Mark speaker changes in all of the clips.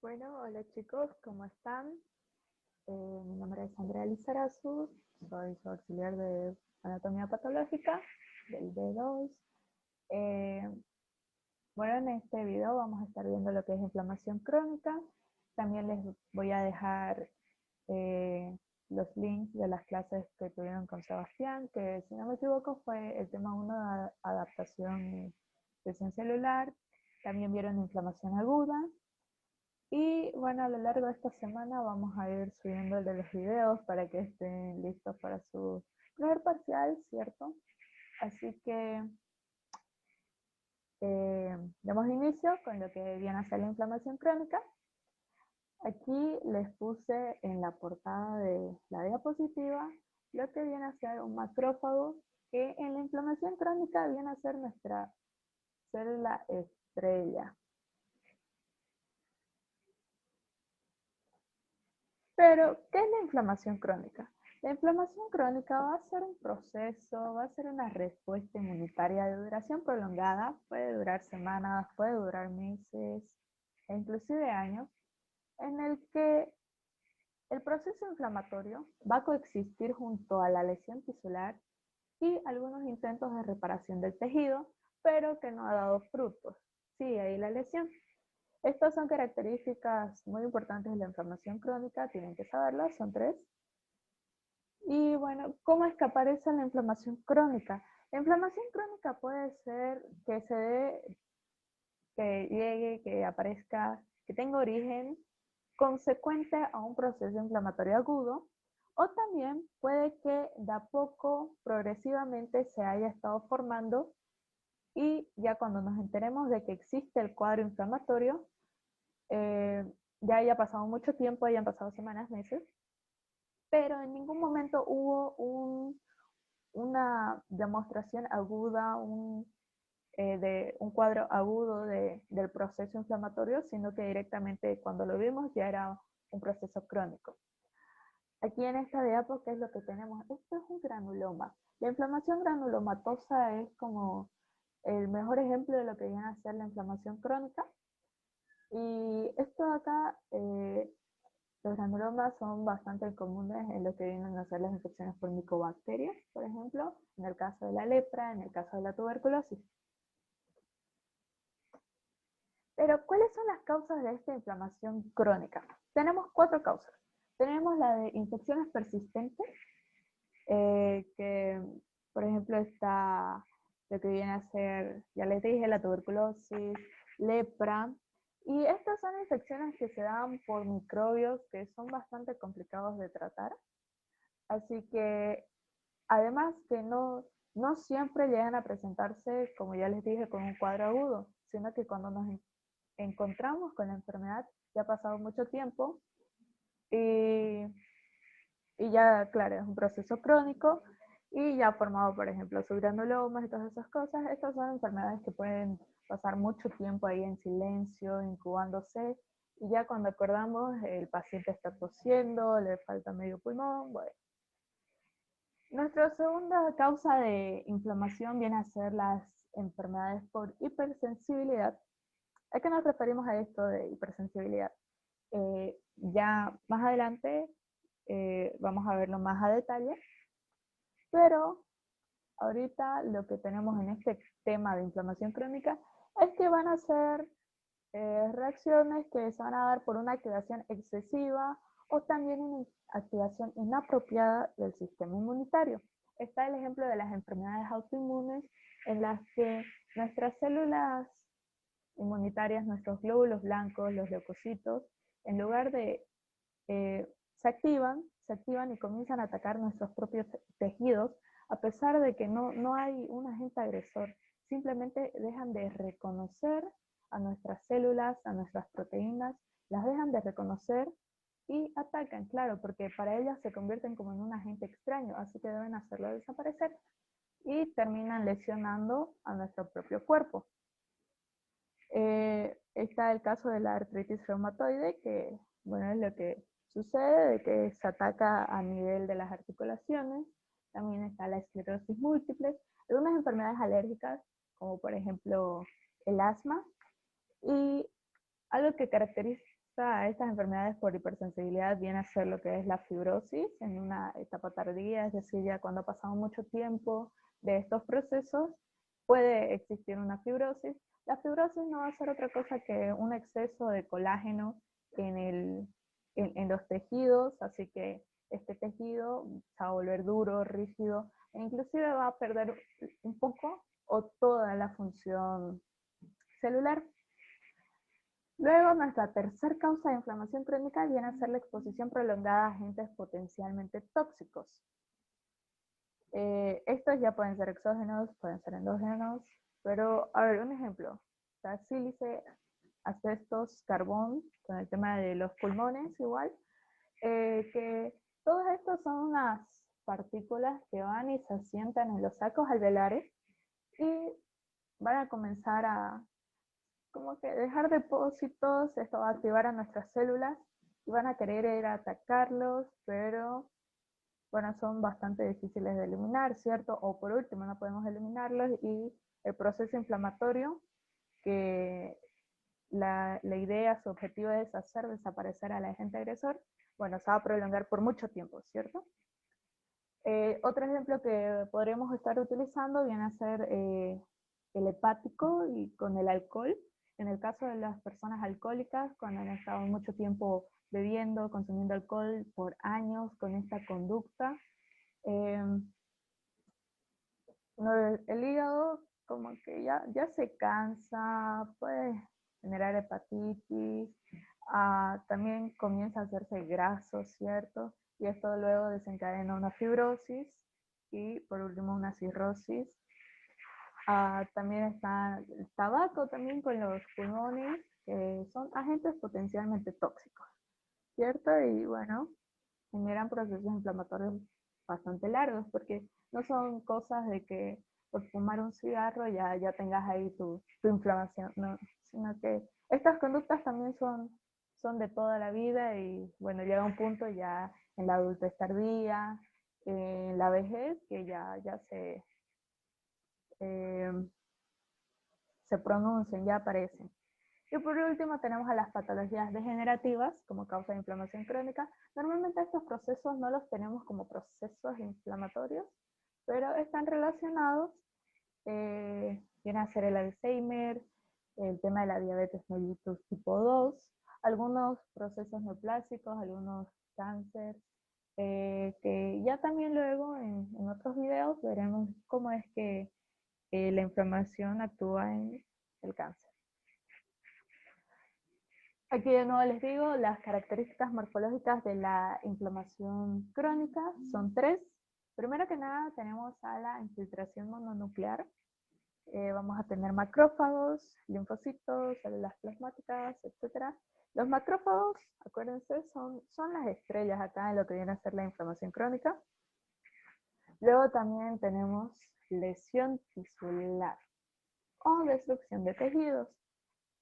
Speaker 1: Bueno, hola chicos, ¿cómo están? Mi nombre es Andrea Lizarazu, soy su auxiliar de anatomía patológica del B2. Eh, bueno, en este video vamos a estar viendo lo que es inflamación crónica. También les voy a dejar los links de las clases que tuvieron con Sebastián, que si no me equivoco fue el tema 1 de adaptación de celular. También vieron inflamación aguda. Y bueno, a lo largo de esta semana vamos a ir subiendo el de los videos para que estén listos para su primer parcial, ¿cierto? Así que damos inicio con lo que viene a ser la inflamación crónica. Aquí les puse en la portada de la diapositiva lo que viene a ser un macrófago, que en la inflamación crónica viene a ser nuestra célula estrella. Pero, ¿qué es la inflamación crónica? La inflamación crónica va a ser un proceso, va a ser una respuesta inmunitaria de duración prolongada, puede durar semanas, puede durar meses e inclusive años, en el que el proceso inflamatorio va a coexistir junto a la lesión tisular y algunos intentos de reparación del tejido, pero que no ha dado frutos. Sigue ahí la lesión. Estas son características muy importantes de la inflamación crónica, tienen que saberlas, son 3. Y bueno, ¿cómo es que aparece la inflamación crónica? La inflamación crónica puede ser que se dé, que llegue, que aparezca, que tenga origen consecuente a un proceso inflamatorio agudo, o también puede que de a poco, progresivamente, se haya estado formando y ya cuando nos enteremos de que existe el cuadro inflamatorio, ya haya pasado mucho tiempo, hayan pasado semanas, meses, pero en ningún momento hubo una demostración aguda, de un cuadro agudo del proceso inflamatorio, sino que directamente cuando lo vimos ya era un proceso crónico. Aquí en esta diapo, ¿qué es lo que tenemos? Esto es un granuloma. La inflamación granulomatosa es como el mejor ejemplo de lo que viene a ser la inflamación crónica. Y esto de acá, los granulomas son bastante comunes en lo que vienen a ser las infecciones por micobacterias, por ejemplo, en el caso de la lepra, en el caso de la tuberculosis. Pero, ¿cuáles son las causas de esta inflamación crónica? Tenemos 4 causas. Tenemos la de infecciones persistentes, que por ejemplo está lo que viene a ser, ya les dije, la tuberculosis, lepra, y estas son infecciones que se dan por microbios que son bastante complicados de tratar, así que además que no siempre llegan a presentarse, como ya les dije, con un cuadro agudo, sino que cuando nos encontramos con la enfermedad ya ha pasado mucho tiempo y ya, claro, es un proceso crónico y ya ha formado, por ejemplo, subgranulomas y todas esas cosas. Estas son enfermedades que pueden pasar mucho tiempo ahí en silencio, incubándose, y ya cuando acordamos, el paciente está tosiendo, le falta medio pulmón, bueno. Nuestra segunda causa de inflamación viene a ser las enfermedades por hipersensibilidad. ¿A qué nos referimos a esto de hipersensibilidad? Ya más adelante vamos a verlo más a detalle, pero ahorita lo que tenemos en este tema de inflamación crónica es que van a ser reacciones que se van a dar por una activación excesiva o también una activación inapropiada del sistema inmunitario. Está el ejemplo de las enfermedades autoinmunes en las que nuestras células inmunitarias, nuestros glóbulos blancos, los leucocitos, en lugar de se activan y comienzan a atacar nuestros propios tejidos, a pesar de que no hay un agente agresor. Simplemente dejan de reconocer a nuestras células, a nuestras proteínas, las dejan de reconocer y atacan, claro, porque para ellas se convierten como en un agente extraño, así que deben hacerlo desaparecer y terminan lesionando a nuestro propio cuerpo. Está el caso de la artritis reumatoide, que bueno, es lo que sucede, de que se ataca a nivel de las articulaciones. También está la esclerosis múltiple, algunas enfermedades alérgicas, como por ejemplo el asma. Y algo que caracteriza estas enfermedades por hipersensibilidad viene a ser lo que es la fibrosis en una etapa tardía, es decir, ya cuando ha pasado mucho tiempo de estos procesos, puede existir una fibrosis. La fibrosis no va a ser otra cosa que un exceso de colágeno en los tejidos, así que este tejido se va a volver duro, rígido, e inclusive va a perder un poco o toda la función celular. Luego, nuestra tercera causa de inflamación crónica viene a ser la exposición prolongada a agentes potencialmente tóxicos. Estos ya pueden ser exógenos, pueden ser endógenos, pero a ver, un ejemplo. O sea, sílice, asbestos, carbón, con el tema de los pulmones igual, que todos estos son unas partículas que van y se asientan en los sacos alveolares y van a comenzar a como que dejar depósitos, esto va a activar a nuestras células y van a querer ir a atacarlos, pero bueno, son bastante difíciles de eliminar, ¿cierto? O por último, no podemos eliminarlos y el proceso inflamatorio, que la idea, su objetivo es hacer desaparecer al agente agresor, bueno, se va a prolongar por mucho tiempo, ¿cierto? Otro ejemplo que podríamos estar utilizando viene a ser el hepático y con el alcohol. En el caso de las personas alcohólicas, cuando han estado mucho tiempo bebiendo, consumiendo alcohol por años con esta conducta, eh, el hígado como que ya se cansa, puede generar hepatitis, también comienza a hacerse graso, ¿cierto? Y esto luego desencadena una fibrosis y por último una cirrosis. También está el tabaco también con los pulmones, que son agentes potencialmente tóxicos, ¿cierto? Y bueno, generan procesos inflamatorios bastante largos, porque no son cosas de que por fumar un cigarro ya tengas ahí tu inflamación, no, sino que estas conductas también son de toda la vida y bueno, llega un punto ya en la adultez tardía, en la vejez, que ya eh, se pronuncian, ya aparecen. Y por último tenemos a las patologías degenerativas como causa de inflamación crónica. Normalmente estos procesos no los tenemos como procesos inflamatorios, pero están relacionados. Viene a ser el Alzheimer, el tema de la diabetes mellitus tipo 2, algunos procesos neoplásicos, algunos cáncer, que ya también luego en otros videos veremos cómo es que la inflamación actúa en el cáncer. Aquí de nuevo les digo, las características morfológicas de la inflamación crónica son tres. Primero que nada tenemos a la infiltración mononuclear. Vamos a tener macrófagos, linfocitos, células plasmáticas, etc. Los macrófagos, acuérdense, son las estrellas acá en lo que viene a ser la inflamación crónica. Luego también tenemos lesión tisular o destrucción de tejidos.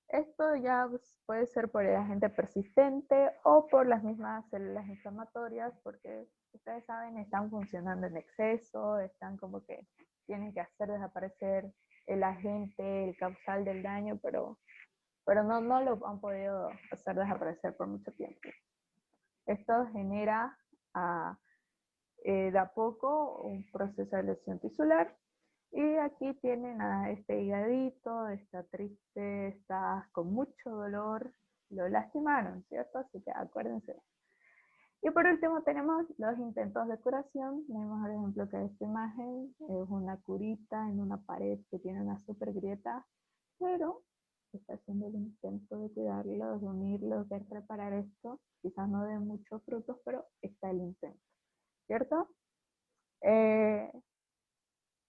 Speaker 1: Esto ya puede ser por el agente persistente o por las mismas células inflamatorias, porque ustedes saben, están funcionando en exceso, están como que tienen que hacer desaparecer el agente, el causal del daño, pero no lo han podido hacer desaparecer por mucho tiempo. Esto genera de a poco un proceso de lesión tisular. Y aquí tienen a este higadito, está triste, está con mucho dolor, lo lastimaron, ¿cierto? Así que acuérdense. Y por último tenemos los intentos de curación. Tenemos el ejemplo que de esta imagen es una curita en una pared que tiene una super grieta, pero está haciendo el intento de cuidarlos, de unirlos, de reparar esto. Quizás no de muchos frutos, pero está el intento, ¿cierto?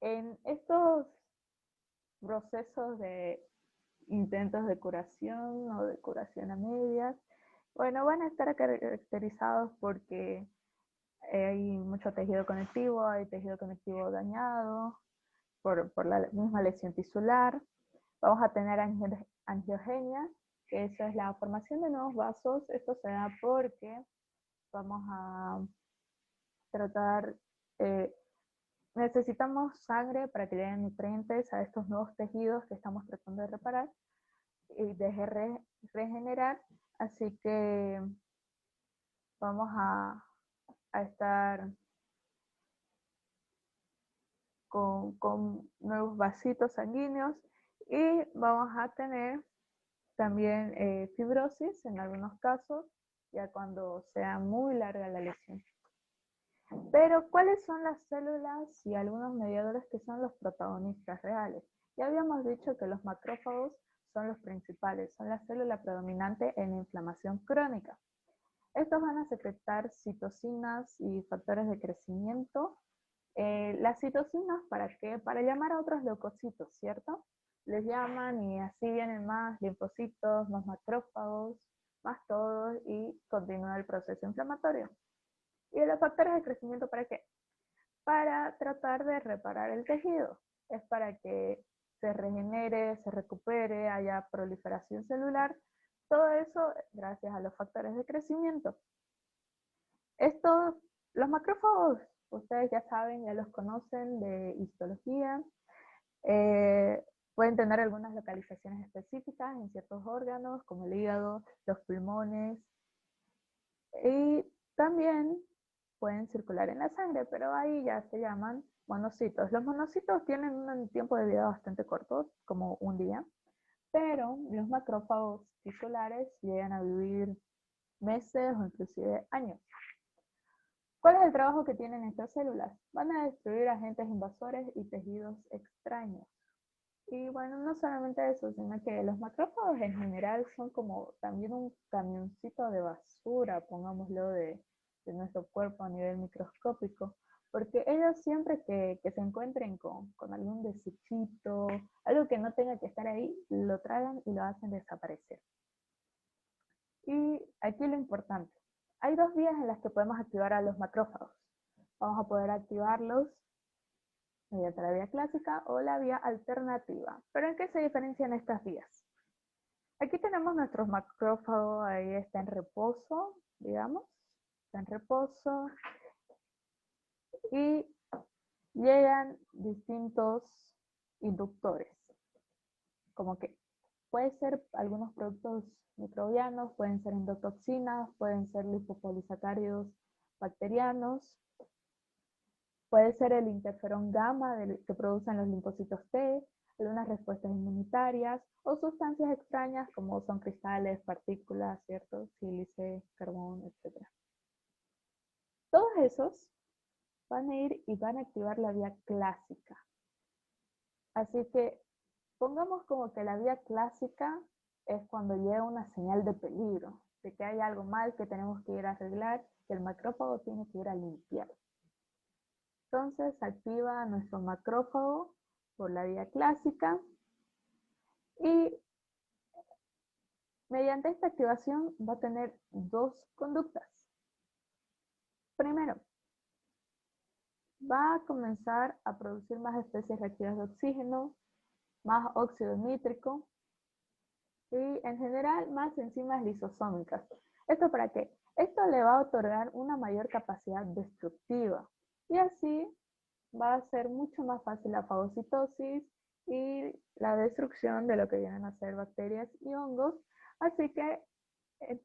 Speaker 1: En estos procesos de intentos de curación o de curación a medias, bueno, van a estar caracterizados porque hay mucho tejido conectivo, hay tejido conectivo dañado por la misma lesión tisular. Vamos a tener angiogenia, que eso es la formación de nuevos vasos. Esto se da porque vamos a tratar, necesitamos sangre para que le den nutrientes a estos nuevos tejidos que estamos tratando de reparar y de regenerar. Así que vamos a estar con nuevos vasitos sanguíneos y vamos a tener también fibrosis en algunos casos, ya cuando sea muy larga la lesión. Pero, ¿cuáles son las células y algunos mediadores que son los protagonistas reales? Ya habíamos dicho que los macrófagos son los principales, son la célula predominante en la inflamación crónica. Estos van a secretar citocinas y factores de crecimiento. Las citocinas, ¿para qué? Para llamar a otros leucocitos, ¿cierto? Les llaman y así vienen más linfocitos, más macrófagos, más todos y continúa el proceso inflamatorio. ¿Y los factores de crecimiento para qué? Para tratar de reparar el tejido. Es para que se regenere, se recupere, haya proliferación celular. Todo eso gracias a los factores de crecimiento. Los macrófagos, ustedes ya saben, ya los conocen de histología. Pueden tener algunas localizaciones específicas en ciertos órganos, como el hígado, los pulmones. Y también pueden circular en la sangre, pero ahí ya se llaman monocitos. Los monocitos tienen un tiempo de vida bastante corto, como un día, pero los macrófagos tisulares llegan a vivir meses o inclusive años. ¿Cuál es el trabajo que tienen estas células? Van a destruir agentes invasores y tejidos extraños. Y bueno, no solamente eso, sino que los macrófagos en general son como también un camioncito de basura, pongámoslo, de nuestro cuerpo a nivel microscópico, porque ellos siempre que se encuentren con algún desechito, algo que no tenga que estar ahí, lo tragan y lo hacen desaparecer. Y aquí lo importante, hay dos vías en las que podemos activar a los macrófagos. Vamos a poder activarlos mediante la vía clásica o la vía alternativa. ¿Pero en qué se diferencian estas vías? Aquí tenemos nuestros macrófagos, ahí está en reposo, digamos, está en reposo, y llegan distintos inductores, como que puede ser algunos productos microbianos, pueden ser endotoxinas, pueden ser lipopolisacáridos bacterianos, puede ser el interferón gamma que producen los linfocitos T, algunas respuestas inmunitarias o sustancias extrañas como son cristales, partículas, ¿cierto? Sílice, carbón, etc. Todos esos van a ir y van a activar la vía clásica. Así que pongamos como que la vía clásica es cuando llega una señal de peligro, de que hay algo mal que tenemos que ir a arreglar, que el macrófago tiene que ir a limpiar. Entonces activa nuestro macrófago por la vía clásica y mediante esta activación va a tener dos conductas. Primero, va a comenzar a producir más especies reactivas de oxígeno, más óxido nítrico y en general más enzimas lisosómicas. ¿Esto para qué? Esto le va a otorgar una mayor capacidad destructiva y así va a ser mucho más fácil la fagocitosis y la destrucción de lo que vienen a ser bacterias y hongos. Así que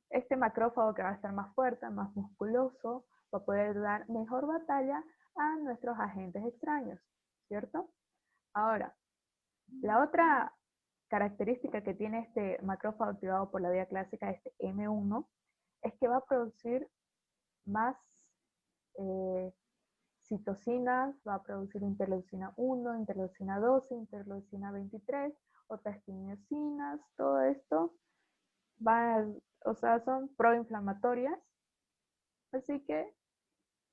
Speaker 1: este macrófago que va a estar más fuerte, más musculoso, va a poder dar mejor batalla a nuestros agentes extraños, ¿cierto? Ahora, la otra característica que tiene este macrófago activado por la vía clásica, este M1, es que va a producir más citocinas, va a producir interleucina 1, interleucina 12, interleucina 23, otras quimiosinas, todo esto son proinflamatorias, así que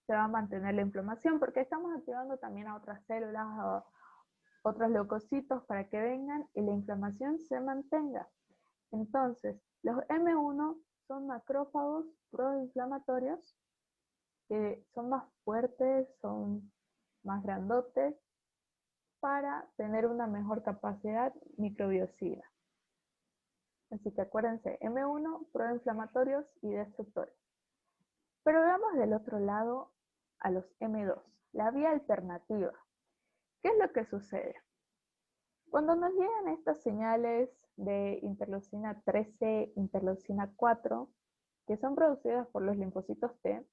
Speaker 1: se va a mantener la inflamación porque estamos activando también a otras células, a otros leucocitos para que vengan y la inflamación se mantenga. Entonces, los M1 son macrófagos proinflamatorios que son más fuertes, son más grandotes para tener una mejor capacidad microbiocida. Así que acuérdense, M1, proinflamatorios y destructores. Pero veamos del otro lado a los M2, la vía alternativa. ¿Qué es lo que sucede? Cuando nos llegan estas señales de interleucina 13, interleucina 4, que son producidas por los linfocitos T,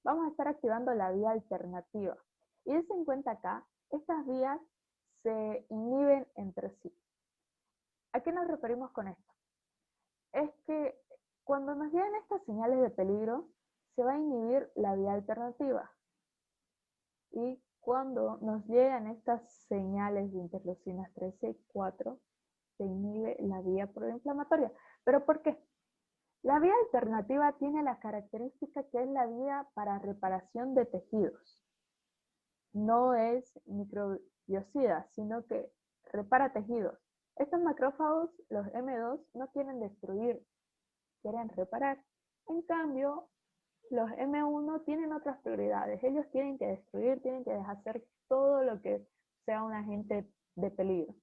Speaker 1: vamos a estar activando la vía alternativa. Y dense en cuenta acá, estas vías se inhiben entre sí. ¿A qué nos referimos con esto? Es que cuando nos llegan estas señales de peligro, se va a inhibir la vía alternativa. Y cuando nos llegan estas señales de interleucinas 13 y 4, se inhibe la vía proinflamatoria. ¿Pero por qué? La vía alternativa tiene la característica que es la vía para reparación de tejidos. No es microbiocida, sino que repara tejidos. Estos macrófagos, los M2, no quieren destruir, quieren reparar. En cambio, los M1 tienen otras prioridades. Ellos tienen que destruir, tienen que deshacer todo lo que sea un agente de peligro.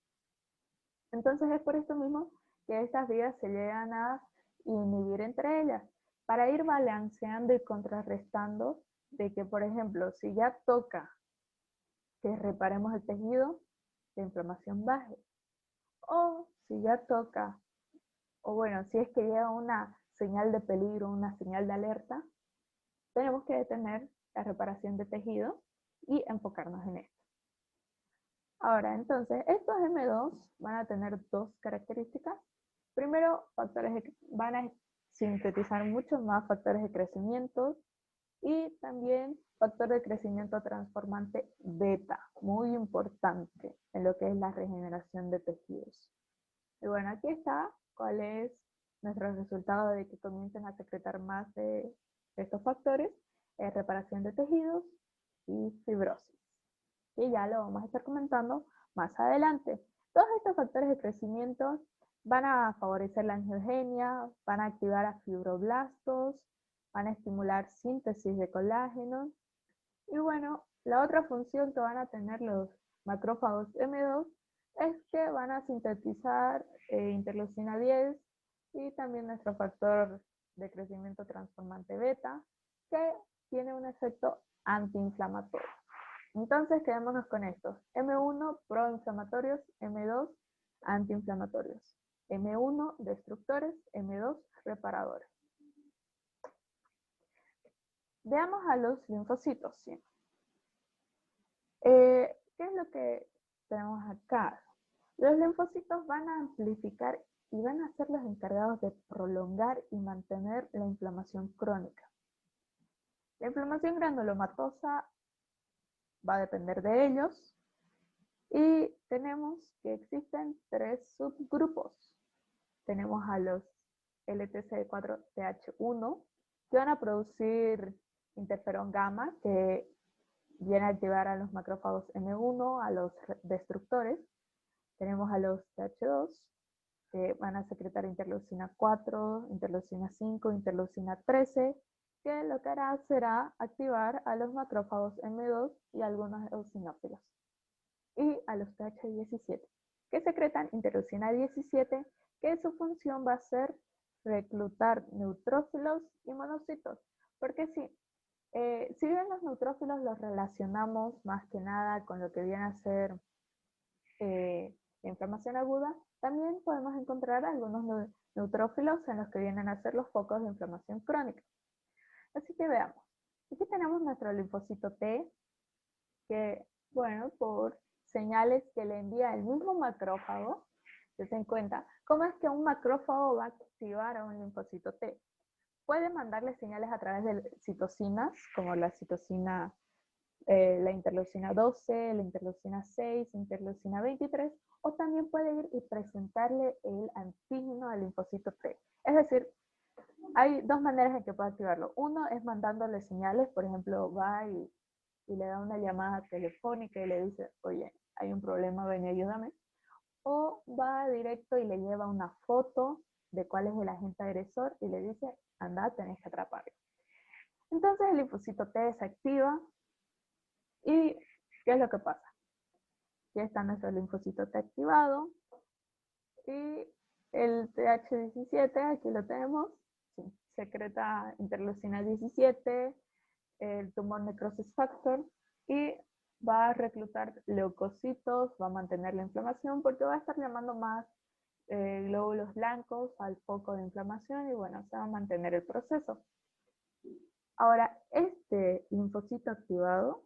Speaker 1: Entonces es por esto mismo que estas vías se llegan a inhibir entre ellas, para ir balanceando y contrarrestando de que, por ejemplo, si ya toca que reparemos el tejido, la inflamación baje. O si ya toca, o bueno, si es que llega una señal de peligro, una señal de alerta, tenemos que detener la reparación de tejido y enfocarnos en esto. Ahora, entonces, estos M2 van a tener dos características. Primero, van a sintetizar muchos más factores de crecimiento y también factor de crecimiento transformante beta, muy importante en lo que es la regeneración de tejidos. Y bueno, aquí está cuál es nuestro resultado de que comiencen a secretar más de estos factores, reparación de tejidos y fibrosis. Y ya lo vamos a estar comentando más adelante. Todos estos factores de crecimiento van a favorecer la angiogenia, van a activar a fibroblastos, van a estimular síntesis de colágeno. Y bueno, la otra función que van a tener los macrófagos M2 es que van a sintetizar interleucina 10 y también nuestro factor de crecimiento transformante beta, que tiene un efecto antiinflamatorio. Entonces quedémonos con estos. M1 proinflamatorios, M2 antiinflamatorios. M1 destructores, M2 reparadores. Veamos a los linfocitos. ¿Sí? ¿Qué es lo que tenemos acá? Los linfocitos van a amplificar y van a ser los encargados de prolongar y mantener la inflamación crónica. La inflamación granulomatosa va a depender de ellos. Y tenemos que existen tres subgrupos. Tenemos a los LTC4TH1, que van a producir interferón gamma, que viene a activar a los macrófagos M1, a los destructores. Tenemos a los TH2, que van a secretar interleucina 4, interleucina 5, interleucina 13, que lo que hará será activar a los macrófagos M2 y algunos eosinófilos. Y a los TH17, que secretan interleucina 17, que su función va a ser reclutar neutrófilos y monocitos. Porque sí, si bien los neutrófilos los relacionamos más que nada con lo que viene a ser inflamación aguda, también podemos encontrar algunos neutrófilos en los que vienen a ser los focos de inflamación crónica. Así que veamos. Aquí tenemos nuestro linfocito T, que, bueno, por señales que le envía el mismo macrófago, se den cuenta, ¿cómo es que un macrófago va a activar a un linfocito T? Puede mandarle señales a través de citocinas, como la citocina, la interleucina 12, la interleucina 6, interleucina 23, o también puede ir y presentarle el antígeno al linfocito T. Es decir, hay dos maneras en que puede activarlo. Uno es mandándole señales, por ejemplo, va y le da una llamada telefónica y le dice, oye, hay un problema, ven y ayúdame. O va directo y le lleva una foto de cuál es el agente agresor y le dice, anda, tenés que atraparlo. Entonces el linfocito T se activa y ¿qué es lo que pasa? Ya está nuestro linfocito T activado y el TH17, aquí lo tenemos, secreta interleucina 17, el tumor necrosis factor, y va a reclutar leucocitos, va a mantener la inflamación porque va a estar llamando más glóbulos blancos al foco de inflamación y bueno, se va a mantener el proceso. Ahora, este linfocito activado,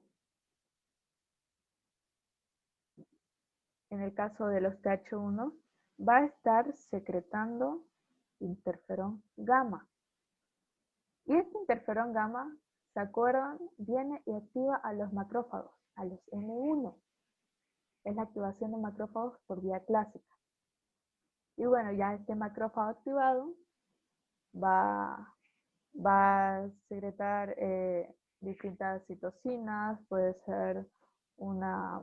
Speaker 1: en el caso de los TH1, va a estar secretando interferón gamma. Y este interferón gamma, ¿se acuerdan? Viene y activa a los macrófagos, a los M1. Es la activación de macrófagos por vía clásica. Y bueno, ya este macrófago activado va a secretar distintas citocinas, puede ser una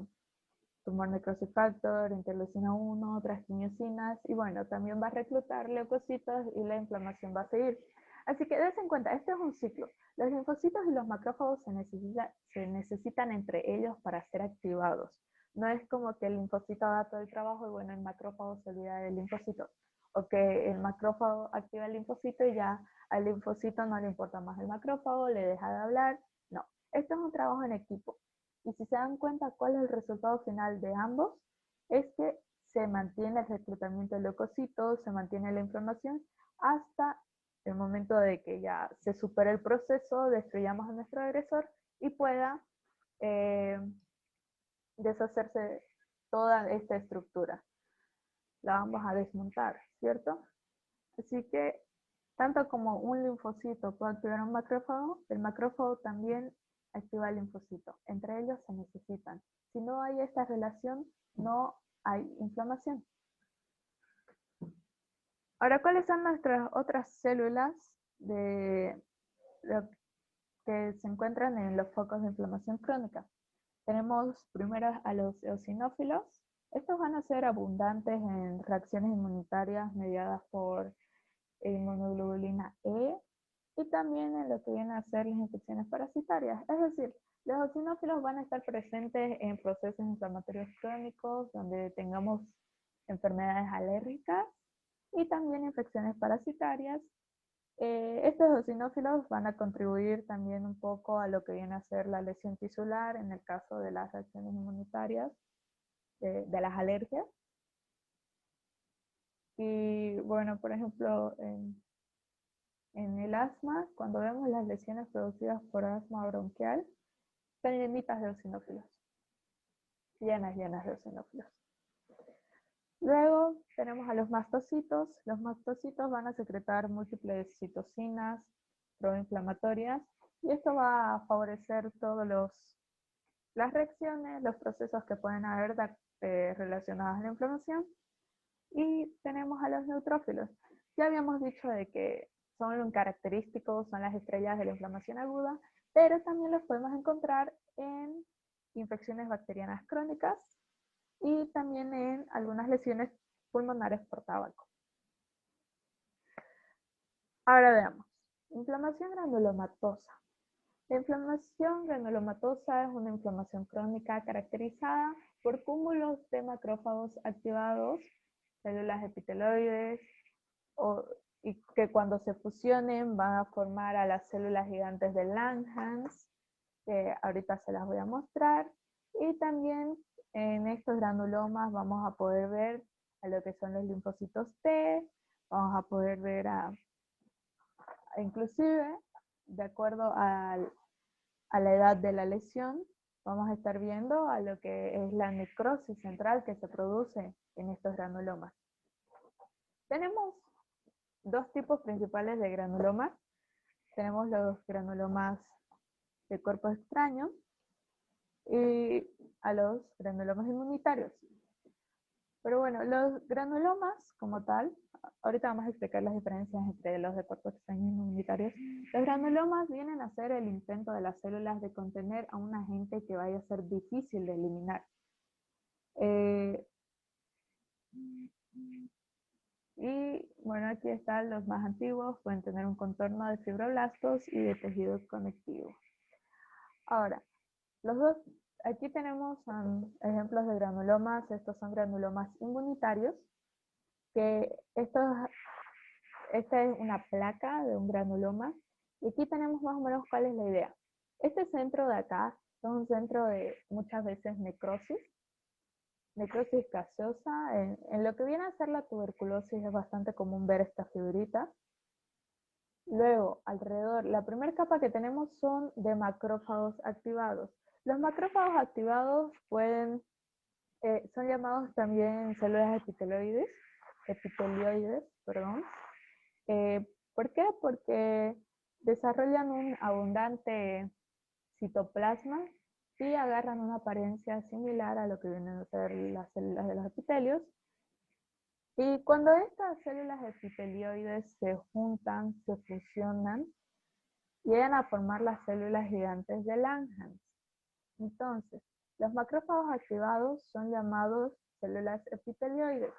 Speaker 1: tumor necrosis factor, interleucina 1, otras quimiosinas, y bueno, también va a reclutar leucocitos y la inflamación va a seguir. Así que des en cuenta, este es un ciclo. Los linfocitos y los macrófagos se necesitan entre ellos para ser activados. No es como que el linfocito haga todo el trabajo y bueno, el macrófago se olvida del linfocito. O que el macrófago activa el linfocito y ya al linfocito no le importa más el macrófago, le deja de hablar. No, esto es un trabajo en equipo. Y si se dan cuenta cuál es el resultado final de ambos, es que se mantiene el reclutamiento de leucocitos, se mantiene la inflamación hasta el momento de que ya se supere el proceso, destruyamos a nuestro agresor y pueda deshacerse toda esta estructura. La vamos a desmontar, ¿cierto? Así que tanto como un linfocito puede activar un macrófago, el macrófago también activa el linfocito. Entre ellos se necesitan. Si no hay esta relación, no hay inflamación. Ahora, ¿cuáles son nuestras otras células de lo que se encuentran en los focos de inflamación crónica? Tenemos primero a los eosinófilos. Estos van a ser abundantes en reacciones inmunitarias mediadas por inmunoglobulina E y también en lo que vienen a ser las infecciones parasitarias. Es decir, los eosinófilos van a estar presentes en procesos inflamatorios crónicos donde tengamos enfermedades alérgicas y también infecciones parasitarias. Estos eosinófilos van a contribuir también un poco a lo que viene a ser la lesión tisular en el caso de las reacciones inmunitarias, de las alergias. Y bueno, por ejemplo, en el asma, cuando vemos las lesiones producidas por asma bronquial, están llenitas de eosinófilos, llenas de eosinófilos. Luego tenemos a los mastocitos. Los mastocitos van a secretar múltiples citocinas proinflamatorias y esto va a favorecer todas las reacciones, los procesos que pueden haber relacionados a la inflamación. Y tenemos a los neutrófilos. Ya habíamos dicho de que son característicos, son las estrellas de la inflamación aguda, pero también los podemos encontrar en infecciones bacterianas crónicas y también en algunas lesiones pulmonares por tabaco. Ahora veamos, inflamación granulomatosa. La inflamación granulomatosa es una inflamación crónica caracterizada por cúmulos de macrófagos activados, células epiteloides, y que cuando se fusionen van a formar a las células gigantes de Langhans, que ahorita se las voy a mostrar. Y también en estos granulomas vamos a poder ver a lo que son los linfocitos T, vamos a poder ver inclusive, de acuerdo a la edad de la lesión, vamos a estar viendo a lo que es la necrosis central que se produce en estos granulomas. Tenemos dos tipos principales de granulomas. Tenemos los granulomas de cuerpo extraño y a los granulomas inmunitarios. Pero bueno, los granulomas como tal, ahorita vamos a explicar las diferencias entre los de cuerpo extraño y inmunitarios. Los granulomas vienen a ser el intento de las células de contener a un agente que vaya a ser difícil de eliminar. Y bueno, aquí están los más antiguos, pueden tener un contorno de fibroblastos y de tejido conectivo. Ahora, los dos, aquí tenemos ejemplos de granulomas. Estos son granulomas inmunitarios, que esta es una placa de un granuloma, y aquí tenemos más o menos cuál es la idea. Este centro de acá, son un centro de muchas veces necrosis gaseosa. En lo que viene a ser la tuberculosis es bastante común ver esta figurita. Luego, alrededor, la primera capa que tenemos son de macrófagos activados. Los macrófagos activados son llamados también células epitelioides, perdón. ¿Por qué? Porque desarrollan un abundante citoplasma y agarran una apariencia similar a lo que vienen a ser las células de los epitelios. Y cuando estas células epitelioides se juntan, se fusionan, llegan a formar las células gigantes de Langhans. Entonces, los macrófagos activados son llamados células epitelioides.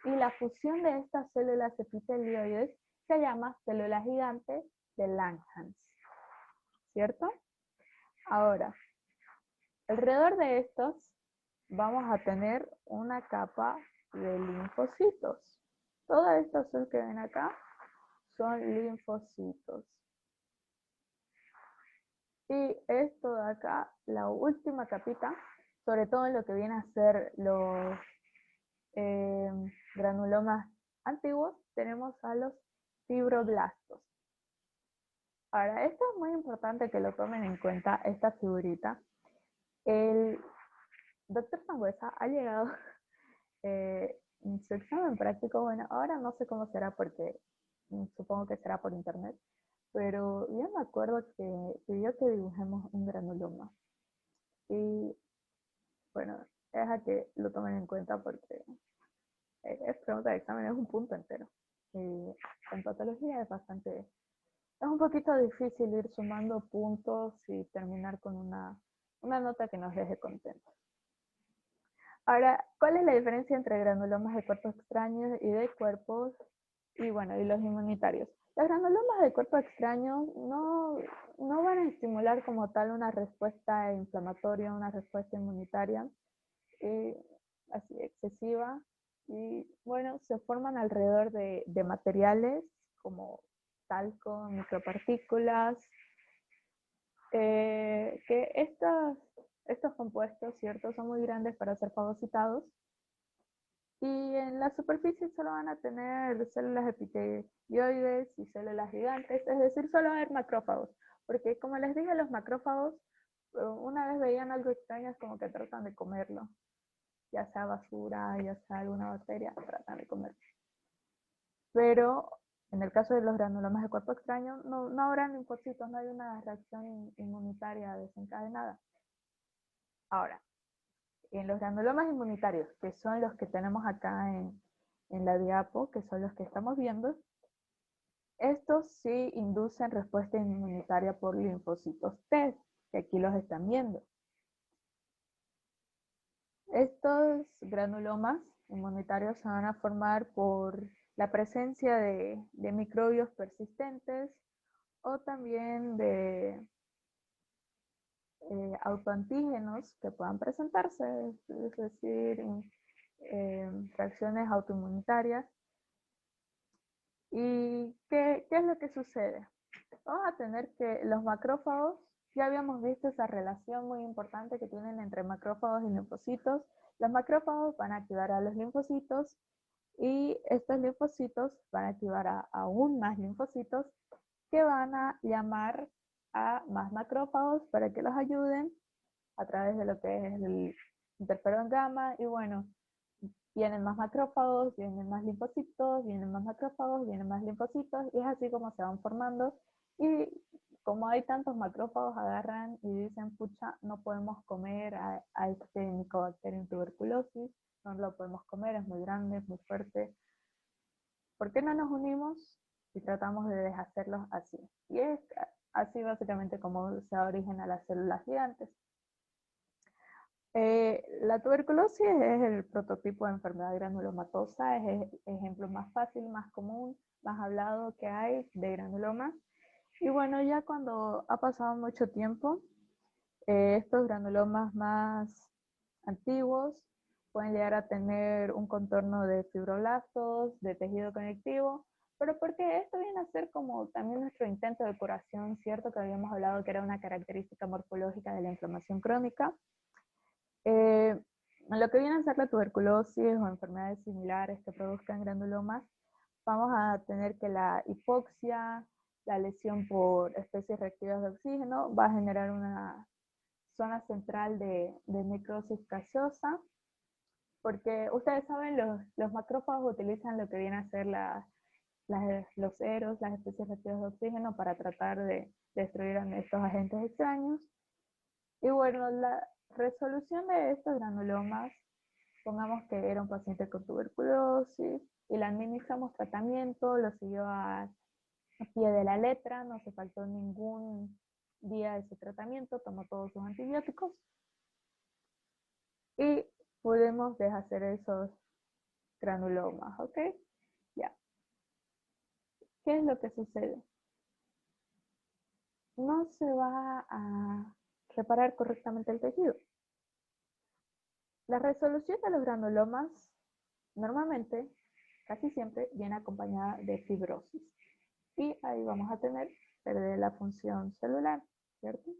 Speaker 1: Y la fusión de estas células epitelioides se llama célula gigante de Langhans. ¿Cierto? Ahora, alrededor de estos vamos a tener una capa de linfocitos. Todo esto azul que ven acá son linfocitos. Y esto de acá, la última capita, sobre todo en lo que viene a ser los granulomas antiguos, tenemos a los fibroblastos. Ahora, esto es muy importante que lo tomen en cuenta, esta figurita. El doctor Sangüesa ha llegado en su examen práctico, bueno, ahora no sé cómo será porque supongo que será por internet, pero yo me acuerdo que pidió que dibujemos un granuloma. Y bueno, es a que lo tomen en cuenta porque es pregunta de examen, es un punto entero. Y en patología es un poquito difícil ir sumando puntos y terminar con una nota que nos deje contentos. Ahora, ¿cuál es la diferencia entre granulomas de cuerpos extraños y de cuerpos, y los inmunitarios? Los granulomas de cuerpo extraño no van a estimular como tal una respuesta inflamatoria, una respuesta inmunitaria así excesiva, y bueno, se forman alrededor de materiales como talco, micropartículas, que estos compuestos, ¿cierto?, son muy grandes para ser fagocitados, y en la superficie solo van a tener células epitelioides y células gigantes, es decir, solo va a haber macrófagos, porque como les dije, los macrófagos, una vez veían algo extraño, es como que tratan de comerlo, ya sea basura, ya sea alguna bacteria, tratan de comerlo. Pero en el caso de los granulomas de cuerpo extraño, no habrá linfocitos, no hay una reacción inmunitaria desencadenada. Ahora, en los granulomas inmunitarios, que son los que tenemos acá en la diapo, que son los que estamos viendo, estos sí inducen respuesta inmunitaria por linfocitos T, que aquí los están viendo. Estos granulomas inmunitarios se van a formar por la presencia de microbios persistentes o también de autoantígenos que puedan presentarse, es decir, reacciones autoinmunitarias. ¿Y qué es lo que sucede? Vamos a tener que los macrófagos, ya habíamos visto esa relación muy importante que tienen entre macrófagos y linfocitos. Los macrófagos van a activar a los linfocitos y estos linfocitos van a activar a aún más linfocitos que van a llamar a más macrófagos para que los ayuden a través de lo que es el interferón gamma. Y bueno, vienen más macrófagos, vienen más linfocitos, vienen más macrófagos, vienen más linfocitos, y es así como se van formando. Y como hay tantos macrófagos, agarran y dicen, pucha, no podemos comer a este Mycobacterium tuberculosis, no lo podemos comer, es muy grande, es muy fuerte. ¿Por qué no nos unimos y tratamos de deshacerlos así? Y es así básicamente como se da origen a las células gigantes. La tuberculosis es el prototipo de enfermedad granulomatosa, es el ejemplo más fácil, más común, más hablado que hay de granuloma. Y bueno, ya cuando ha pasado mucho tiempo, estos granulomas más antiguos pueden llegar a tener un contorno de fibroblastos, de tejido conectivo, pero porque esto viene a ser como también nuestro intento de curación, ¿cierto? Que habíamos hablado que era una característica morfológica de la inflamación crónica. Lo que viene a ser la tuberculosis o enfermedades similares que produzcan granulomas, vamos a tener que la hipoxia, la lesión por especies reactivas de oxígeno, va a generar una zona central de necrosis gaseosa, porque ustedes saben, los macrófagos utilizan lo que viene a ser los eros, las especies reactivas de oxígeno, para tratar de destruir a estos agentes extraños. Y bueno, la resolución de estos granulomas, pongamos que era un paciente con tuberculosis y le administramos tratamiento, lo siguió a pie de la letra, no se faltó ningún día de su tratamiento, tomó todos sus antibióticos y podemos deshacer esos granulomas, ¿ok? Ya. ¿Qué es lo que sucede? No se va a reparar correctamente el tejido. La resolución de los granulomas normalmente, casi siempre, viene acompañada de fibrosis. Y ahí vamos a tener perder la función celular, ¿cierto?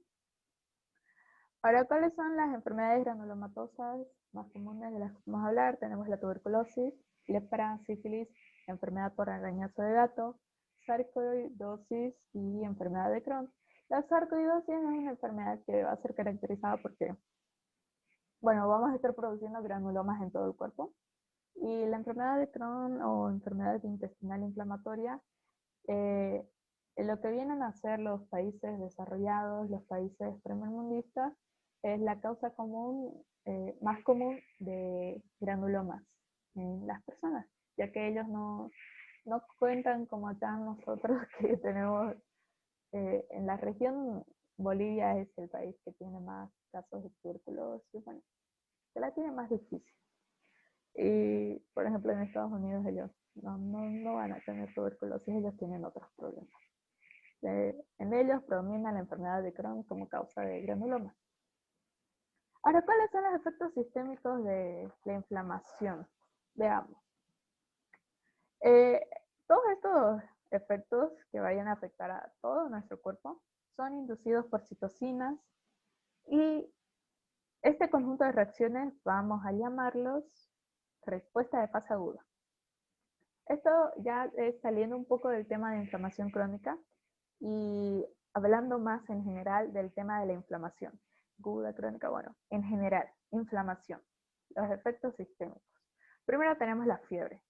Speaker 1: Ahora, ¿cuáles son las enfermedades granulomatosas más comunes de las que vamos a hablar? Tenemos la tuberculosis, lepra, sífilis, enfermedad por arañazo de gato, sarcoidosis y enfermedad de Crohn. La sarcoidosis es una enfermedad que va a ser caracterizada porque, bueno, vamos a estar produciendo granulomas en todo el cuerpo. Y la enfermedad de Crohn o enfermedad intestinal inflamatoria, lo que vienen a hacer los países desarrollados, los países primermundistas, es la causa común, más común de granulomas en las personas, ya que ellos no cuentan como acá nosotros que tenemos en la región. Bolivia es el país que tiene más casos de tuberculosis, bueno, que la tiene más difícil. Y, por ejemplo, en Estados Unidos ellos no van a tener tuberculosis, ellos tienen otros problemas. En ellos predomina la enfermedad de Crohn como causa de granuloma. Ahora, ¿cuáles son los efectos sistémicos de la inflamación? Veamos. Eh, Todos estos efectos que vayan a afectar a todo nuestro cuerpo son inducidos por citocinas, y este conjunto de reacciones vamos a llamarlos respuesta de fase aguda. Esto ya es saliendo un poco del tema de inflamación crónica y hablando más en general del tema de la inflamación. Aguda, crónica, bueno, en general, inflamación, los efectos sistémicos. Primero tenemos la fiebre.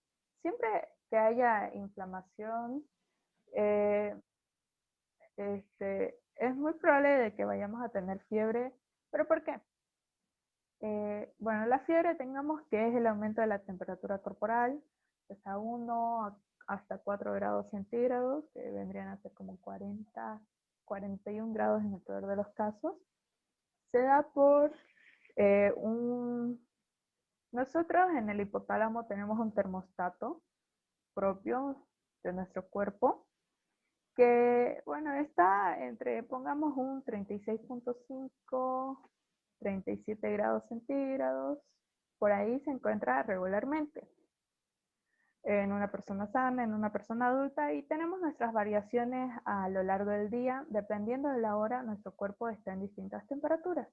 Speaker 1: Siempre que haya inflamación, eh, es muy probable de que vayamos a tener fiebre. ¿Pero por qué? Bueno, la fiebre, tengamos que es el aumento de la temperatura corporal, es a 1 hasta 4 grados centígrados, que vendrían a ser como 41 grados en el peor de los casos. Se da por nosotros en el hipotálamo tenemos un termostato propio de nuestro cuerpo, que, bueno, está entre, pongamos un 36.5, 37 grados centígrados, por ahí se encuentra regularmente en una persona sana, en una persona adulta, y tenemos nuestras variaciones a lo largo del día. Dependiendo de la hora, nuestro cuerpo está en distintas temperaturas.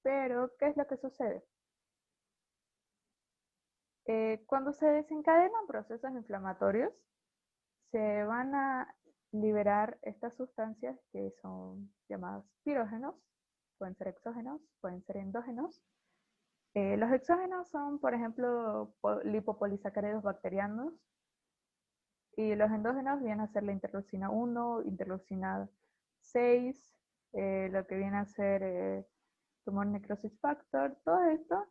Speaker 1: Pero, ¿qué es lo que sucede? Cuando se desencadenan procesos inflamatorios, se van a liberar estas sustancias que son llamadas pirógenos, pueden ser exógenos, pueden ser endógenos. Los exógenos son, por ejemplo, lipopolisacáridos bacterianos, y los endógenos vienen a ser la interleucina 1, interleucina 6, lo que viene a ser tumor necrosis factor. Todo esto